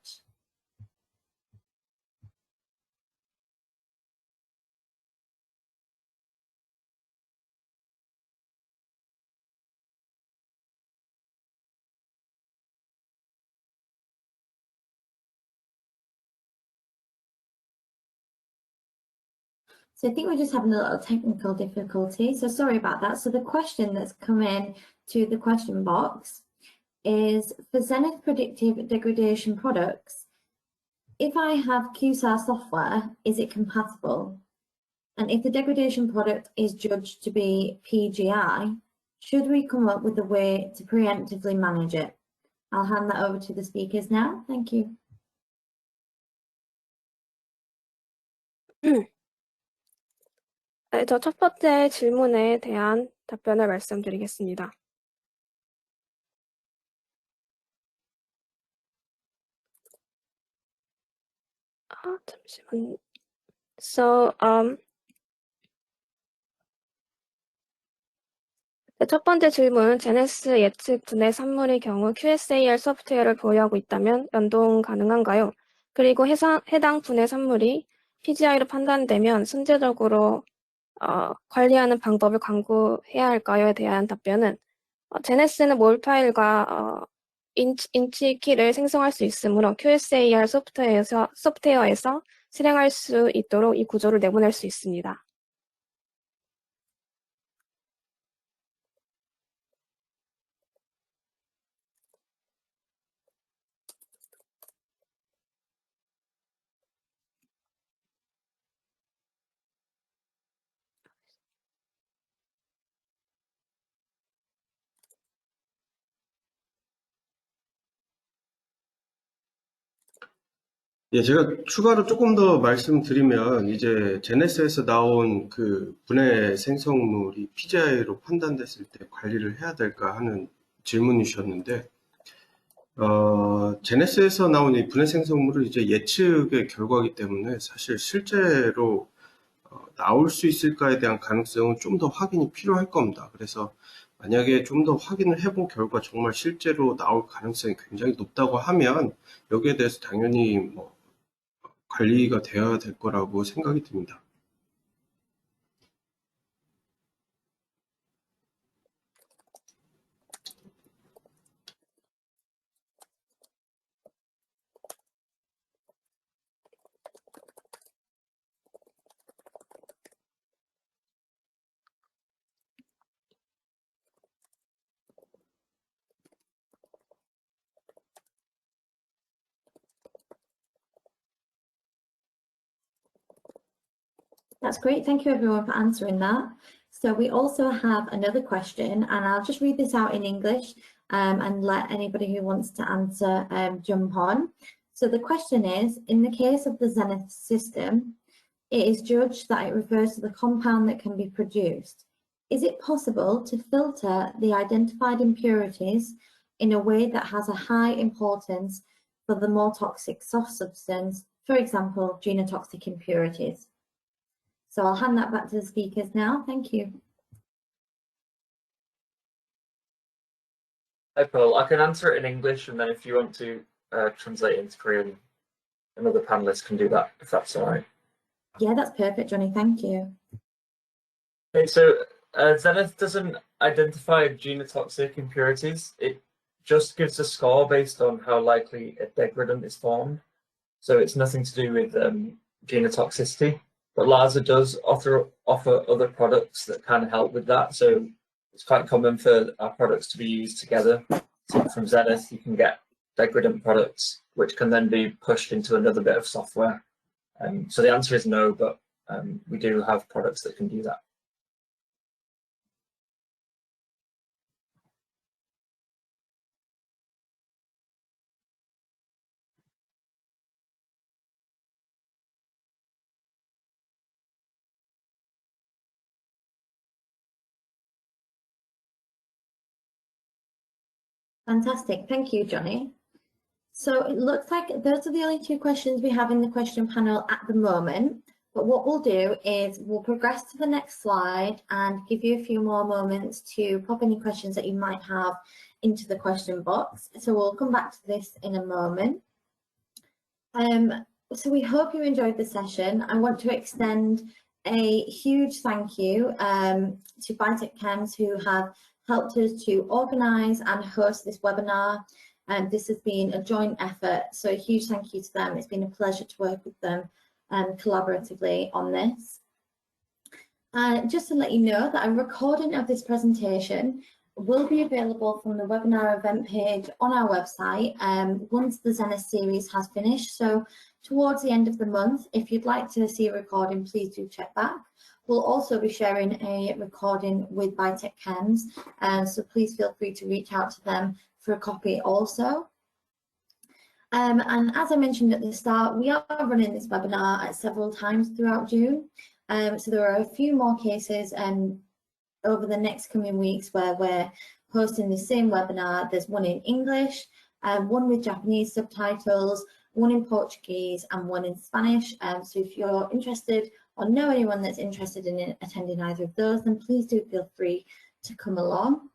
So I think we're just having a little technical difficulty, so sorry about that. So the question that's come in to the question box is, for Zenith predictive degradation products, if I have QSAR software, is it compatible? And if the degradation product is judged to be PGI, should we come up with a way to preemptively manage it? I'll hand that over to the speakers now. Thank you. 네, 저 첫 번째 질문에 대한 답변을 말씀드리겠습니다. 잠시만요. 첫 번째 질문, 제네스 예측 분해 산물의 경우 QSAR 소프트웨어를 보유하고 있다면 연동 가능한가요? 그리고 해당 분해 산물이 PGI로 판단되면 선제적으로 관리하는 방법을 강구해야 할까요에 대한 답변은, 제네스는 몰 파일과 인치 키를 생성할 수 있으므로 QSAR 소프트웨어에서 실행할 수 있도록 이 구조를 내보낼 수 있습니다. 예, 제가 추가로 조금 더 말씀드리면, 이제 제네스에서 나온 그 분해 생성물이 PGI로 판단됐을 때 관리를 해야 될까 하는 질문이셨는데, 제네스에서 나온 이 분해 생성물은 이제 예측의 결과이기 때문에 사실 실제로 나올 수 있을까에 대한 가능성은 좀 더 확인이 필요할 겁니다. 그래서 만약에 좀 더 확인을 해본 결과 정말 실제로 나올 가능성이 굉장히 높다고 하면 여기에 대해서 당연히 뭐 관리가 되어야 될 거라고 생각이 듭니다. that's great. Thank you everyone for answering that. So we also have another question, and I'll just read this out in English and let anybody who wants to answer jump on. So the question is, in the case of the Zenith system, it is judged that it refers to the compound that can be produced. Is it possible to filter the identified impurities in a way that has a high importance for the more toxic soft substance, for example, genotoxic impurities? So I'll hand that back to the speakers now. Thank you. Hi, Paul. I can answer it in English, and then if you want to translate into Korean, another panelist can do that, if that's all right. Yeah, that's perfect, Johnny. Thank you. Okay, so Zenith doesn't identify genotoxic impurities. It just gives a score based on how likely a degradant is formed. So it's nothing to do with genotoxicity. But LASA does offer other products that can help with that. So it's quite common for our products to be used together. So from Zenith, you can get degradant products, which can then be pushed into another bit of software. So the answer is no, but we do have products that can do that. Fantastic. Thank you, Johnny. So it looks like those are the only two questions we have in the question panel at the moment. But what we'll do is we'll progress to the next slide and give you a few more moments to pop any questions that you might have into the question box. So we'll come back to this in a moment. So we hope you enjoyed the session. I want to extend a huge thank you to Biotech Chems, who have helped us to organise and host this webinar. And this has been a joint effort, so a huge thank you to them. It's been a pleasure to work with them collaboratively on this. Just to let you know that a recording of this presentation will be available from the webinar event page on our website once the Zenith series has finished. So towards the end of the month, if you'd like to see a recording, please do check back. We'll also be sharing a recording with Biotech Chems, so please feel free to reach out to them for a copy also. And as I mentioned at the start, we are running this webinar at several times throughout June. So there are a few more cases over the next coming weeks where we're hosting the same webinar. There's one in English, one with Japanese subtitles, one in Portuguese and one in Spanish. So if you're interested or know anyone that's interested in attending either of those, then please do feel free to come along.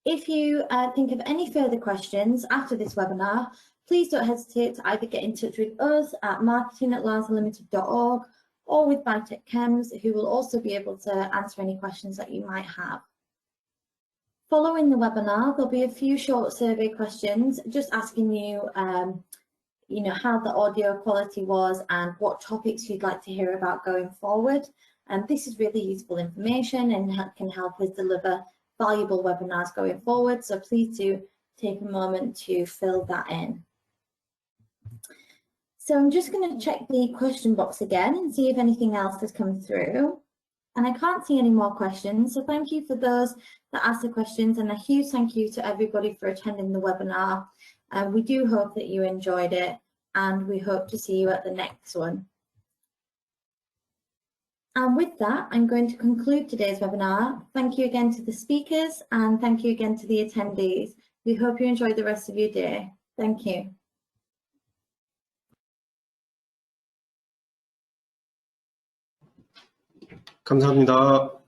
If you think of any further questions after this webinar, please don't hesitate to either get in touch with us at marketing@lasalimited.org or with Biotech Chems, who will also be able to answer any questions that you might have. Following the webinar, there'll be a few short survey questions just asking you, how the audio quality was and what topics you'd like to hear about going forward. And this is really useful information and can help us deliver valuable webinars going forward. So please do take a moment to fill that in. So I'm just going to check the question box again and see if anything else has come through. And I can't see any more questions. So thank you for those that asked the questions, and a huge thank you to everybody for attending the webinar. We do hope that you enjoyed it, and we hope to see you at the next one. And with that, I'm going to conclude today's webinar. Thank you again to the speakers, and thank you again to the attendees. We hope you enjoy the rest of your day. Thank you. 감사합니다.